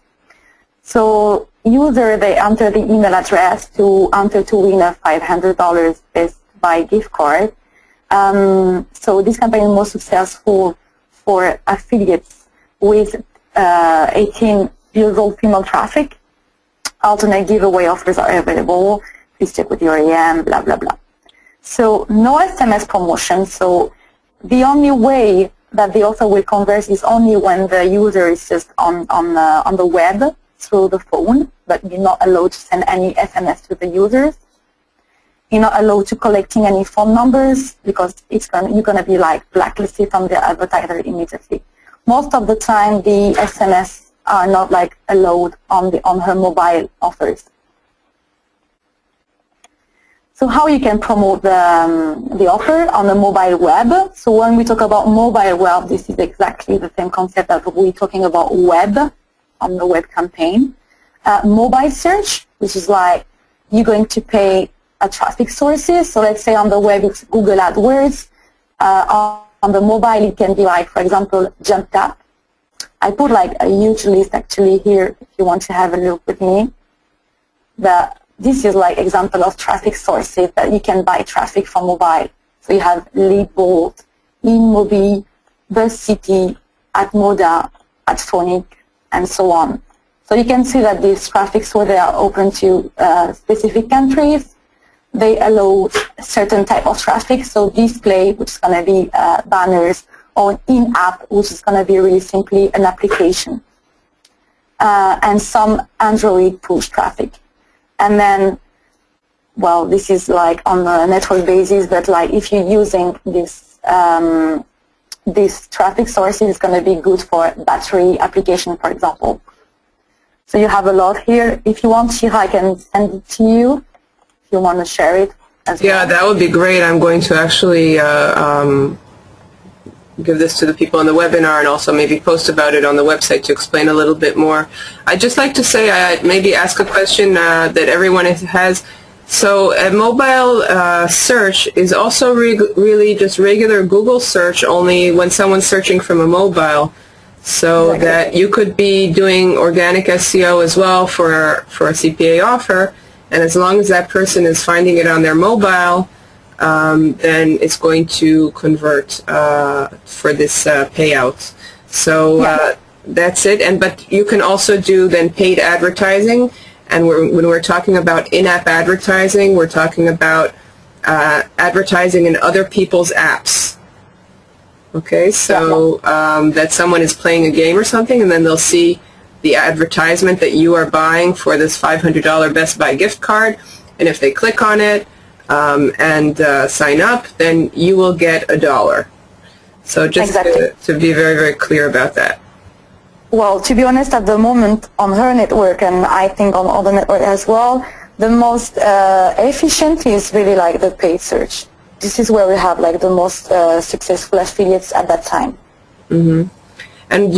So user, they enter the email address to enter to win a $500 Best Buy gift card. So this campaign is most successful for affiliates with 18 years old female traffic. Alternate giveaway offers are available. Please check with your AM, blah, blah, blah. So no SMS promotion. So the only way that the offer will convert is only when the user is just on the web through the phone, but you're not allowed to send any SMS to the users. You're not allowed to collecting any phone numbers because you're going to be blacklisted from the advertiser immediately. Most of the time, the SMS are not allowed on her mobile offers. So how you can promote the offer on the mobile web? So when we talk about mobile web, this is exactly the same concept that we're talking about web on the web campaign. Mobile search, which is you're going to pay traffic sources. So let's say on the web it's Google AdWords. On the mobile it can be for example, Jump Tap. I put a huge list actually here if you want to have a look with me. This is example of traffic sources that you can buy traffic from mobile. So you have Leadbolt, InMobi, BuzzCity, AdModa, AdPhonic, and so on. So you can see that these traffic sources are open to specific countries. They allow certain type of traffic. So display, which is going to be banners, or in-app, which is going to be really simply an application. And some Android push traffic. And then, well, this is on a network basis, but if you're using this traffic source, it's going to be good for battery application, for example. So you have a lot here. If you want, Shira, I can send it to you if you want to share it as well. Yeah, that would be great. I'm going to actually give this to the people on the webinar and also maybe post about it on the website to explain a little bit more. I'd just like to say, maybe ask a question that everyone has. So a mobile search is also really just regular Google search, only when someone's searching from a mobile. So exactly. That you could be doing organic SEO as well for a CPA offer, and as long as that person is finding it on their mobile, then it's going to convert for this payout. So that's it. But you can also do then paid advertising. And when we're talking about in-app advertising, we're talking about advertising in other people's apps. Okay, so that someone is playing a game or something, and then they'll see the advertisement that you are buying for this $500 Best Buy gift card, and if they click on it and sign up, then you will get $1. So just to be very, very clear about that. Well, to be honest, at the moment on her network, and I think on other networks as well, the most efficient is really the paid search. This is where we have the most successful affiliates at that time. Mm-hmm. And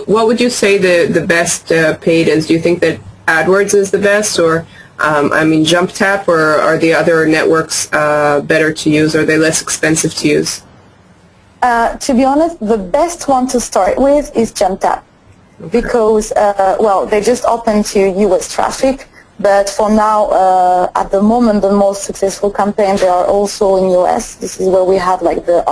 what would you say the best paid is? Do you think that AdWords is the best, or Jump Tap, or are the other networks better to use? Are they less expensive to use? To be honest, the best one to start with is Jump Tap, because well, they just open to US traffic. But for now, at the moment, the most successful campaigns, they are also in US. This is where we have the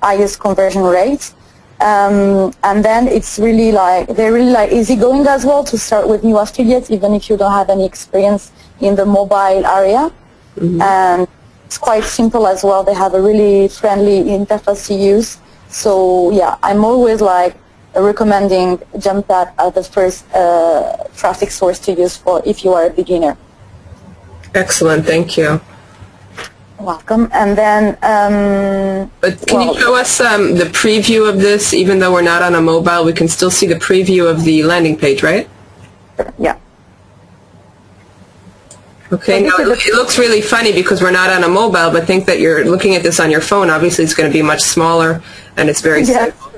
highest conversion rates. And then it's really they're really easygoing as well to start with new affiliates, even if you don't have any experience in the mobile area. Mm-hmm. And it's quite simple as well. They have a really friendly interface to use. So yeah, I'm always like recommending JumpPad as the first traffic source to use for if you are a beginner. Excellent, thank you. Welcome. And then but can you show us the preview of this? Even though we're not on a mobile, we can still see the preview of the landing page, right? Yeah. Okay, now it looks really funny because we're not on a mobile, but think that you're looking at this on your phone. Obviously, it's going to be much smaller, and it's very simple.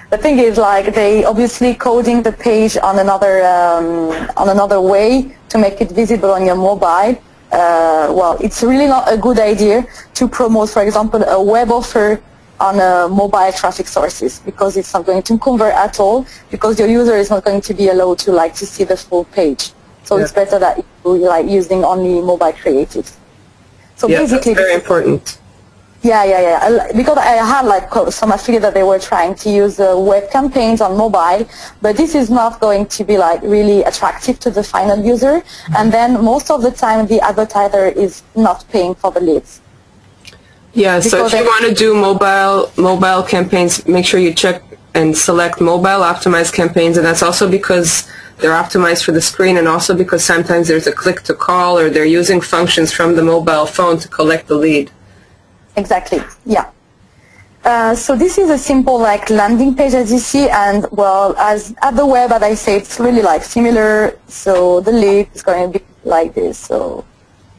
The thing is, like, they obviously coding the page on another way to make it visible on your mobile. Well, it's really not a good idea to promote, for example, a web offer on mobile traffic sources, because it's not going to convert at all, because your user is not going to be allowed to see the full page. So it's better that you're using only mobile creatives. So basically, that's very important. Yeah. Because I had some affiliates that they were trying to use web campaigns on mobile, but this is not going to be really attractive to the final user. And then most of the time, the advertiser is not paying for the leads. Yeah. So if you want to do mobile campaigns, make sure you check and select mobile optimized campaigns, and that's also because they're optimized for the screen, and also because sometimes there's a click to call, or they're using functions from the mobile phone to collect the lead. Exactly, yeah. So this is a simple landing page, as you see, and well, as at the web, as I say, it's really similar. So the lead is going to be like this. So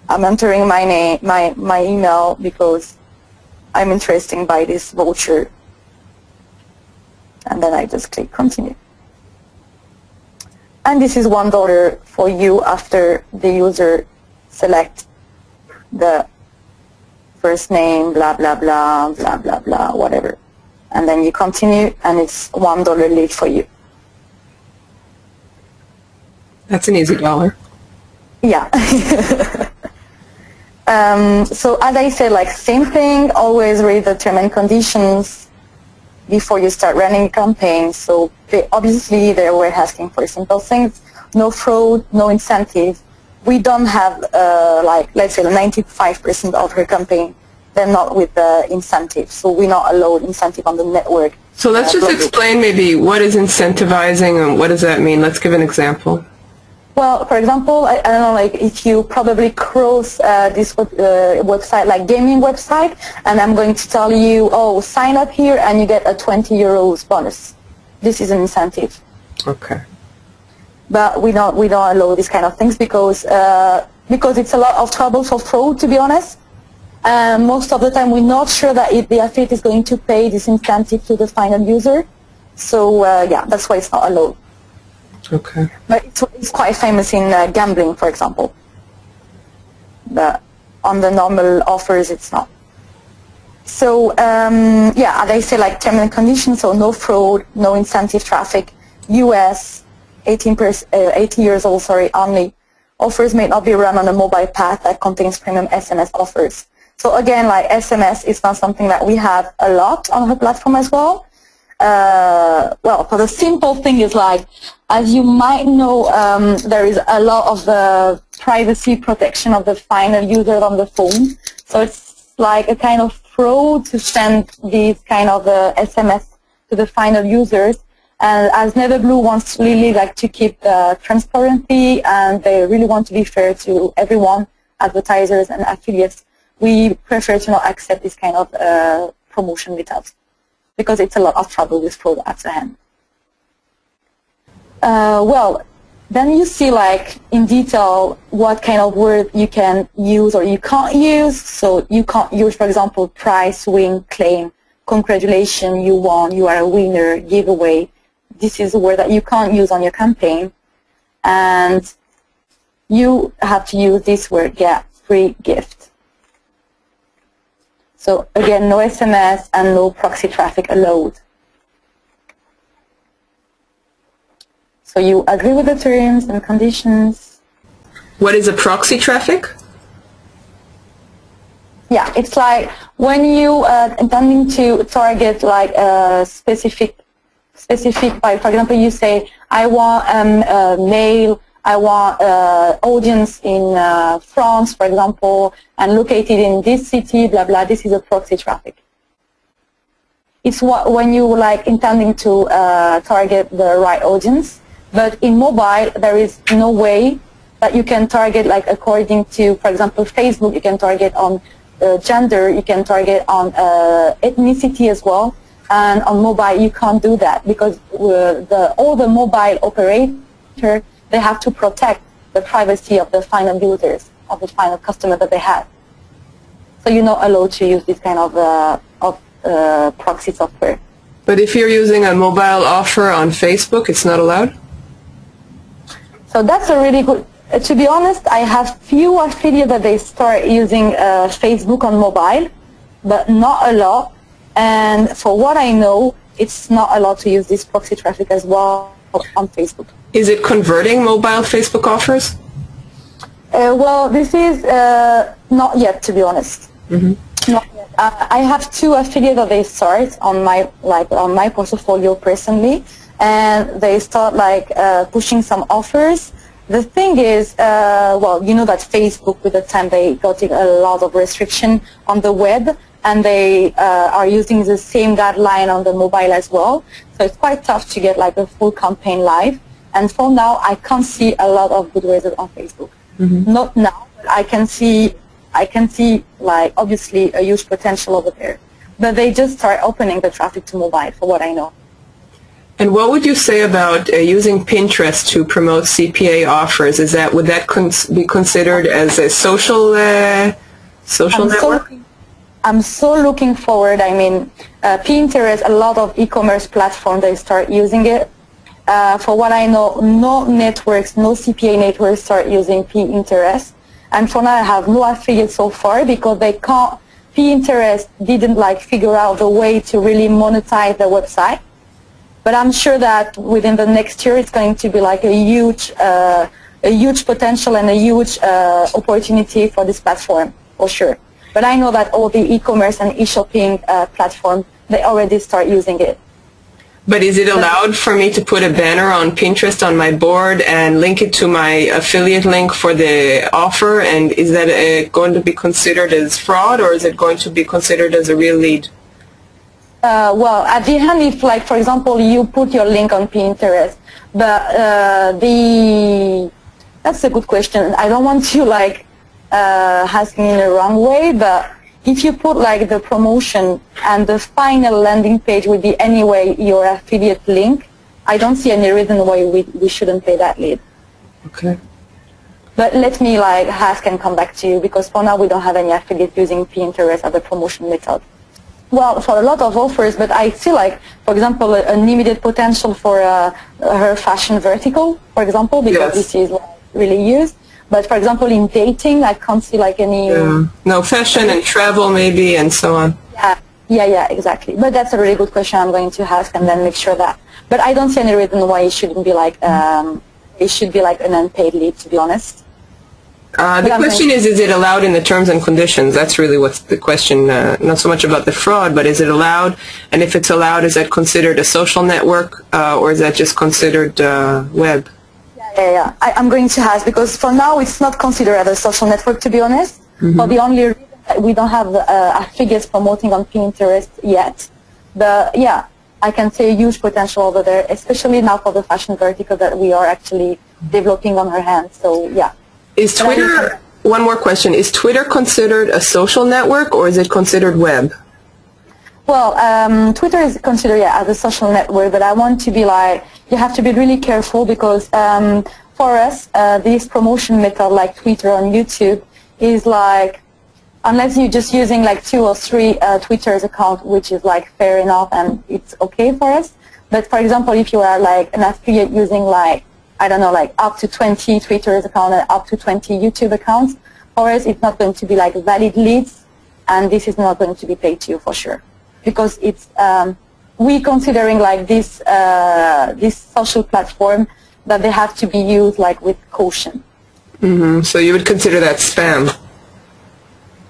I'm entering my name, my email, because I'm interested by this voucher, and then I just click continue. And this is $1 for you after the user select the first name, blah, blah, blah, blah, blah, blah, whatever. And then you continue, and it's $1 lead for you. That's an easy dollar. Yeah. So as I said, same thing, always read the terms and conditions before you start running a campaign. So obviously they were asking for simple things, no fraud, no incentive. We don't have, let's say 95% of her campaign, they're not with the incentive. So we're not allowed incentive on the network. So let's just explain maybe what is incentivizing and what does that mean? Let's give an example. Well, for example, I don't know, if you probably cross this website, gaming website, and I'm going to tell you, oh, sign up here and you get a €20 bonus. This is an incentive. Okay. But we don't allow these kind of things because it's a lot of trouble for fraud, to be honest. Most of the time, we're not sure that the affiliate is going to pay this incentive to the final user. So yeah, that's why it's not allowed. Okay. But it's quite famous in gambling, for example. But on the normal offers, it's not. So yeah, as I say, terms and conditions, so no fraud, no incentive traffic, US, 18 years old, only. Offers may not be run on a mobile path that contains premium SMS offers. So again, SMS is not something that we have a lot on her platform as well. Well, for the simple thing is as you might know, there is a lot of privacy protection of the final user on the phone. So it's a kind of fraud to send these kind of SMS to the final users. And as Neverblue wants really to keep transparency, and they really want to be fair to everyone, advertisers and affiliates, we prefer to not accept this kind of promotion with us, because it's a lot of trouble with fraud at the end. Well, then you see in detail what kind of word you can use or you can't use. So you can't use, for example, price, win, claim, congratulations, you won, you are a winner, giveaway. This is a word that you can't use on your campaign. And you have to use this word, get free gift. So again, no SMS and no proxy traffic allowed. So you agree with the terms and conditions. What is a proxy traffic? Yeah, it's when you intending to target a specific, by, for example, you say, I want mail, I want audience in France, for example, and located in this city, blah, blah. This is a proxy traffic. it's when you like intending to target the right audience. But in mobile, there is no way that you can target like according to, for example, Facebook, you can target on gender, you can target on ethnicity as well. And on mobile, you can't do that because all the mobile operators, they have to protect the privacy of the final users, of the final customer that they have. So you're not allowed to use this kind of proxy software. But if you're using a mobile offer on Facebook, it's not allowed? So that's a really good, to be honest, I have few affiliates that they start using Facebook on mobile, but not a lot. And for what I know, it's not allowed to use this proxy traffic as well on Facebook. Is it converting mobile Facebook offers? Well, this is not yet, to be honest. Mm-hmm. Not yet. I have two affiliates that they start on my portfolio personally, and they start like pushing some offers. The thing is, well, you know that Facebook with the time they got a lot of restriction on the web, and they are using the same guideline on the mobile as well. So it's quite tough to get like a full campaign live. And for now, I can't see a lot of good results on Facebook. Mm-hmm. Not now, but I can see like obviously a huge potential over there. But they just start opening the traffic to mobile, for what I know. And what would you say about using Pinterest to promote CPA offers? Would that be considered as a social network? I'm so looking forward. I mean, Pinterest, a lot of e-commerce platforms, they start using it. For what I know, no networks, no CPA networks start using Pinterest. And for now, I have no affiliates so far because they can't. Pinterest didn't like figure out the way to really monetize their website. But I'm sure that within the next year, it's going to be like a huge potential and a huge opportunity for this platform, for sure. But I know that all the e-commerce and e-shopping platforms, they already start using it. But is it allowed for me to put a banner on Pinterest on my board and link it to my affiliate link for the offer? And is that going to be considered as fraud, or is it going to be considered as a real lead? Well, at the end, if, like, for example, you put your link on Pinterest, but that's a good question. I don't want to, like, ask me in the wrong way, but if you put, like, the promotion and the final landing page would be anyway your affiliate link, I don't see any reason why we shouldn't pay that lead. Okay. But let me, like, ask and come back to you, because for now we don't have any affiliate using Pinterest as a promotion method. Well, for a lot of offers, but I see, like, for example, an immediate potential for her fashion vertical, for example, because this is, like, really used. But for example, in dating, I can't see like any. No, fashion and travel maybe, and so on. Yeah, exactly. But that's a really good question. I'm going to ask and then make sure that. But I don't see any reason why it shouldn't be like it should be like an unpaid lead, to be honest. The question is it allowed in the terms and conditions? That's really what's the question. Not so much about the fraud, but is it allowed? And if it's allowed, is that considered a social network, or is that just considered web? Yeah. I'm going to ask, because for now it's not considered as a social network, to be honest. Mm-hmm. For the only reason that we don't have affiliates promoting on Pinterest yet. But yeah, I can see a huge potential over there, especially now for the fashion vertical that we are actually developing on our hands. So yeah. Is Twitter, one more question, is Twitter considered a social network, or is it considered web? Well, Twitter is considered as a social network, but I want to be like, you have to be really careful, because for us, this promotion method like Twitter on YouTube is like, unless you're just using like 2 or 3 Twitter's account, which is like fair enough and it's okay for us. But for example, if you are like an affiliate using like, I don't know, like up to 20 Twitter's account and up to 20 YouTube accounts, for us it's not going to be like valid leads, and this is not going to be paid to you for sure. Because it's we considering like this this social platform that they have to be used like with caution. Mm-hmm. So you would consider that spam?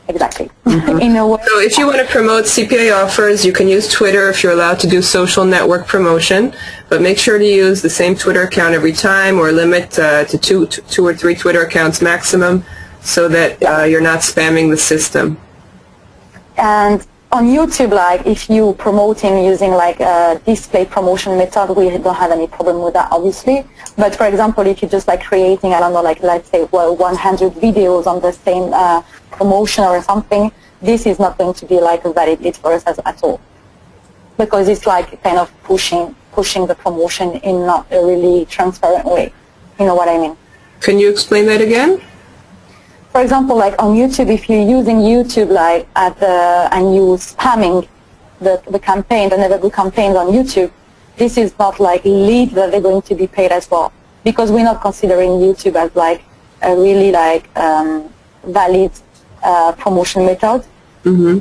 Exactly. Mm-hmm. In a way. So if you want to promote CPA offers, you can use Twitter if you're allowed to do social network promotion, but make sure to use the same Twitter account every time, or limit to two or three Twitter accounts maximum, so that you're not spamming the system. And on YouTube, like if you promoting using like a display promotion method, we don't have any problem with that, obviously. But for example, if you're just like creating, I don't know, like let's say 100 videos on the same promotion or something, this is not going to be like a valid lead for us at all, because it's like kind of pushing the promotion in not a really transparent way. You know what I mean? Can you explain that again? For example, like on YouTube, if you're using YouTube like and you spamming the campaign, the Neverblue campaigns on YouTube, this is not like lead that they're going to be paid as well, because we're not considering YouTube as like a really like valid promotion method. Mm-hmm.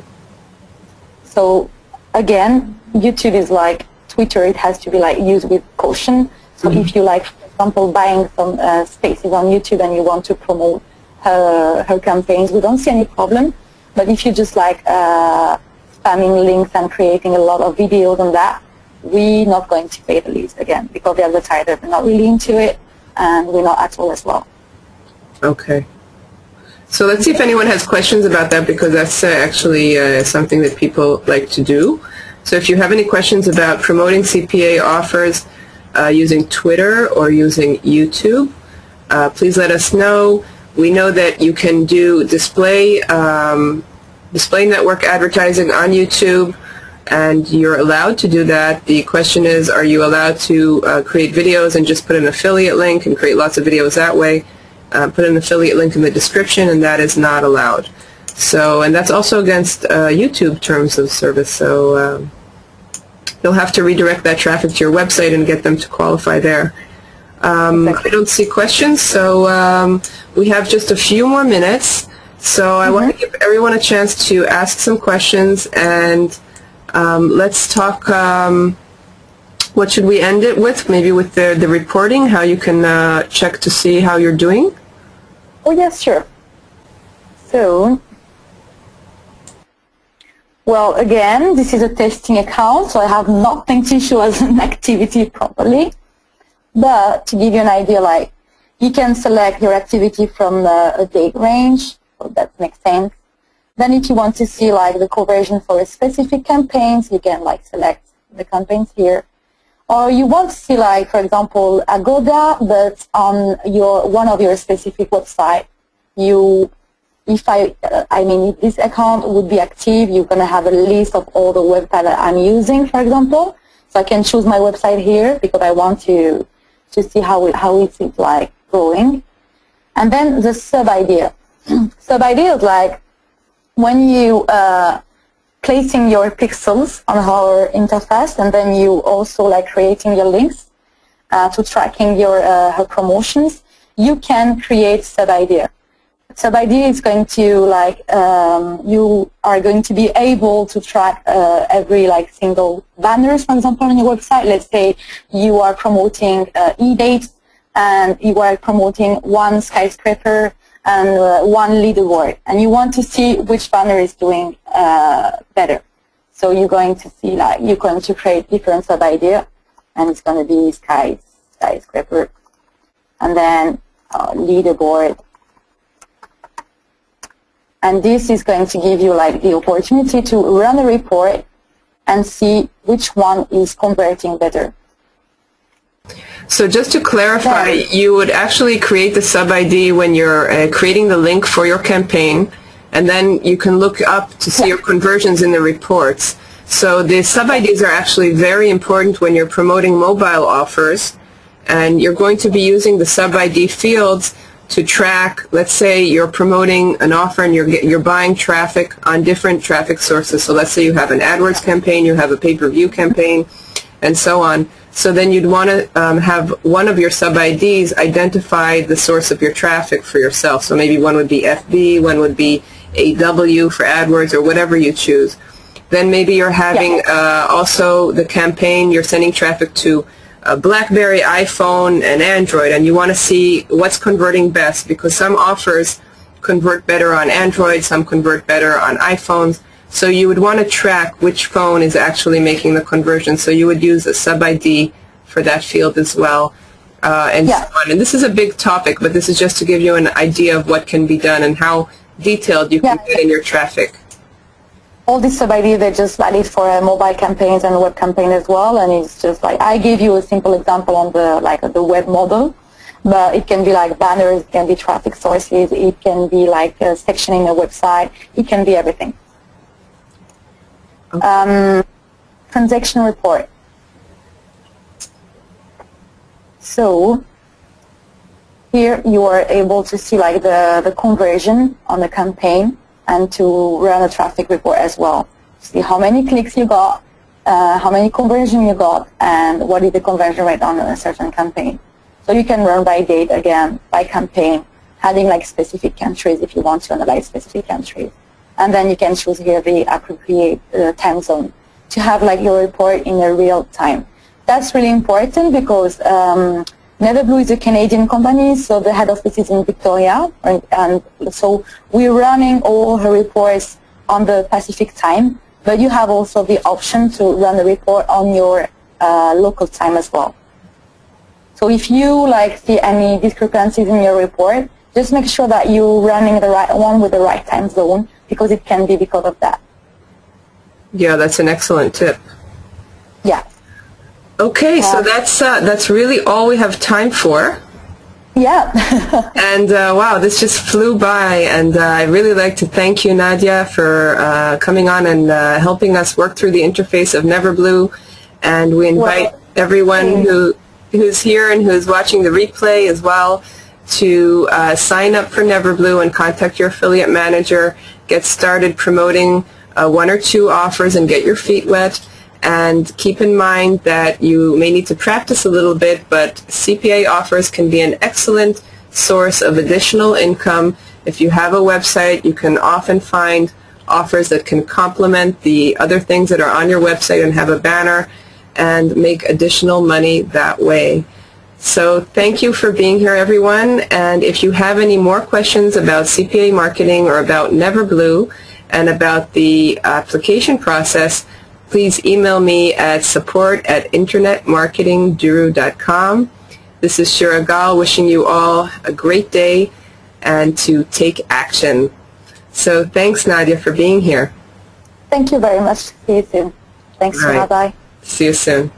So again, YouTube is like Twitter; it has to be like used with caution. So if you like, for example, buying some spaces on YouTube and you want to promote her campaigns, we don't see any problem. But if you just like spamming links and creating a lot of videos on that, we're not going to pay the leads again, because the advertisers are not really into it, and we're not at all as well. Okay. So let's see if anyone has questions about that, because that's actually something that people like to do. So if you have any questions about promoting CPA offers using Twitter or using YouTube, please let us know. We know that you can do display network advertising on YouTube, and you're allowed to do that. The question is, are you allowed to create videos and just put an affiliate link and create lots of videos that way? Put an affiliate link in the description, and that is not allowed. So, and that's also against YouTube terms of service. So you'll have to redirect that traffic to your website and get them to qualify there. I don't see questions, so we have just a few more minutes. So I want to give everyone a chance to ask some questions, and let's talk, what should we end it with? Maybe with the reporting, how you can check to see how you're doing? Oh, yes, sure. So, well, again, this is a testing account, so I have nothing to show as an activity properly. But to give you an idea, like, you can select your activity from a date range, so that makes sense. Then if you want to see like the conversion for a specific campaigns, you can like select the campaigns here. Or you want to see like, for example, Agoda, but on one of your specific website, if this account would be active, you're going to have a list of all the websites that I'm using, for example. So I can choose my website here because I want to see how it's like going. And then the sub-idea. Sub-idea is like when you placing your pixels on our interface, and then you also like creating your links to tracking your her promotions, you can create sub-idea. Sub-idea is going to like you are going to be able to track every like single banners, for example, on your website. Let's say you are promoting e-dates, and you are promoting one skyscraper and one leaderboard, and you want to see which banner is doing better. So you're going to see like you're going to create different sub-idea, and it's going to be skyscraper, and then leaderboard. And this is going to give you like the opportunity to run a report and see which one is converting better. So just to clarify, you would actually create the sub-ID when you're creating the link for your campaign, and then you can look up to see your conversions in the reports. So the sub-IDs are actually very important when you're promoting mobile offers, and you're going to be using the sub-ID fields to track, let's say you're promoting an offer and you're buying traffic on different traffic sources. So let's say you have an AdWords campaign, you have a pay-per-view campaign, and so on. So then you'd want to have one of your sub-IDs identify the source of your traffic for yourself. So maybe one would be FB, one would be AW for AdWords, or whatever you choose. Then maybe you're having also the campaign, you're sending traffic to BlackBerry, iPhone, and Android, and you want to see what's converting best, because some offers convert better on Android, some convert better on iPhones. So you would want to track which phone is actually making the conversion. So you would use a sub-ID for that field as well, and so on. And this is a big topic, but this is just to give you an idea of what can be done and how detailed you can get in your traffic. all these sub-IDs, they're just valid for mobile campaigns and web campaign as well. And it's just like, I gave you a simple example on the web model, but it can be like banners, it can be traffic sources, it can be like a section in a website, it can be everything. Okay. Transaction report. So here you are able to see like the conversion on the campaign and to run a traffic report as well. See how many clicks you got, how many conversion you got, and what is the conversion rate on a certain campaign. So you can run by date again, by campaign, adding like specific countries if you want to analyze specific countries. And then you can choose here the appropriate time zone to have like your report in a real time. That's really important because Neverblue is a Canadian company, so the head office is in Victoria, and so we're running all her reports on the Pacific time, but you have also the option to run the report on your local time as well. So if you like see any discrepancies in your report, just make sure that you're running the right one with the right time zone, because it can be because of that. Yeah, that's an excellent tip. Yeah. Okay, so that's really all we have time for. Yeah. And wow, this just flew by, and I'd really like to thank you, Nadia, for coming on and helping us work through the interface of Neverblue. And we invite everyone who's here and who's watching the replay as well to sign up for Neverblue and contact your affiliate manager, get started promoting 1 or 2 offers and get your feet wet. And keep in mind that you may need to practice a little bit, but CPA offers can be an excellent source of additional income. If you have a website, you can often find offers that can complement the other things that are on your website and have a banner and make additional money that way. So thank you for being here, everyone. And if you have any more questions about CPA marketing or about Neverblue and about the application process, please email me at support@internetmarketingduru.com. This is Shira Gal wishing you all a great day and to take action. So thanks, Nadia, for being here. Thank you very much. See you soon. Thanks, All right. Bye-bye. See you soon.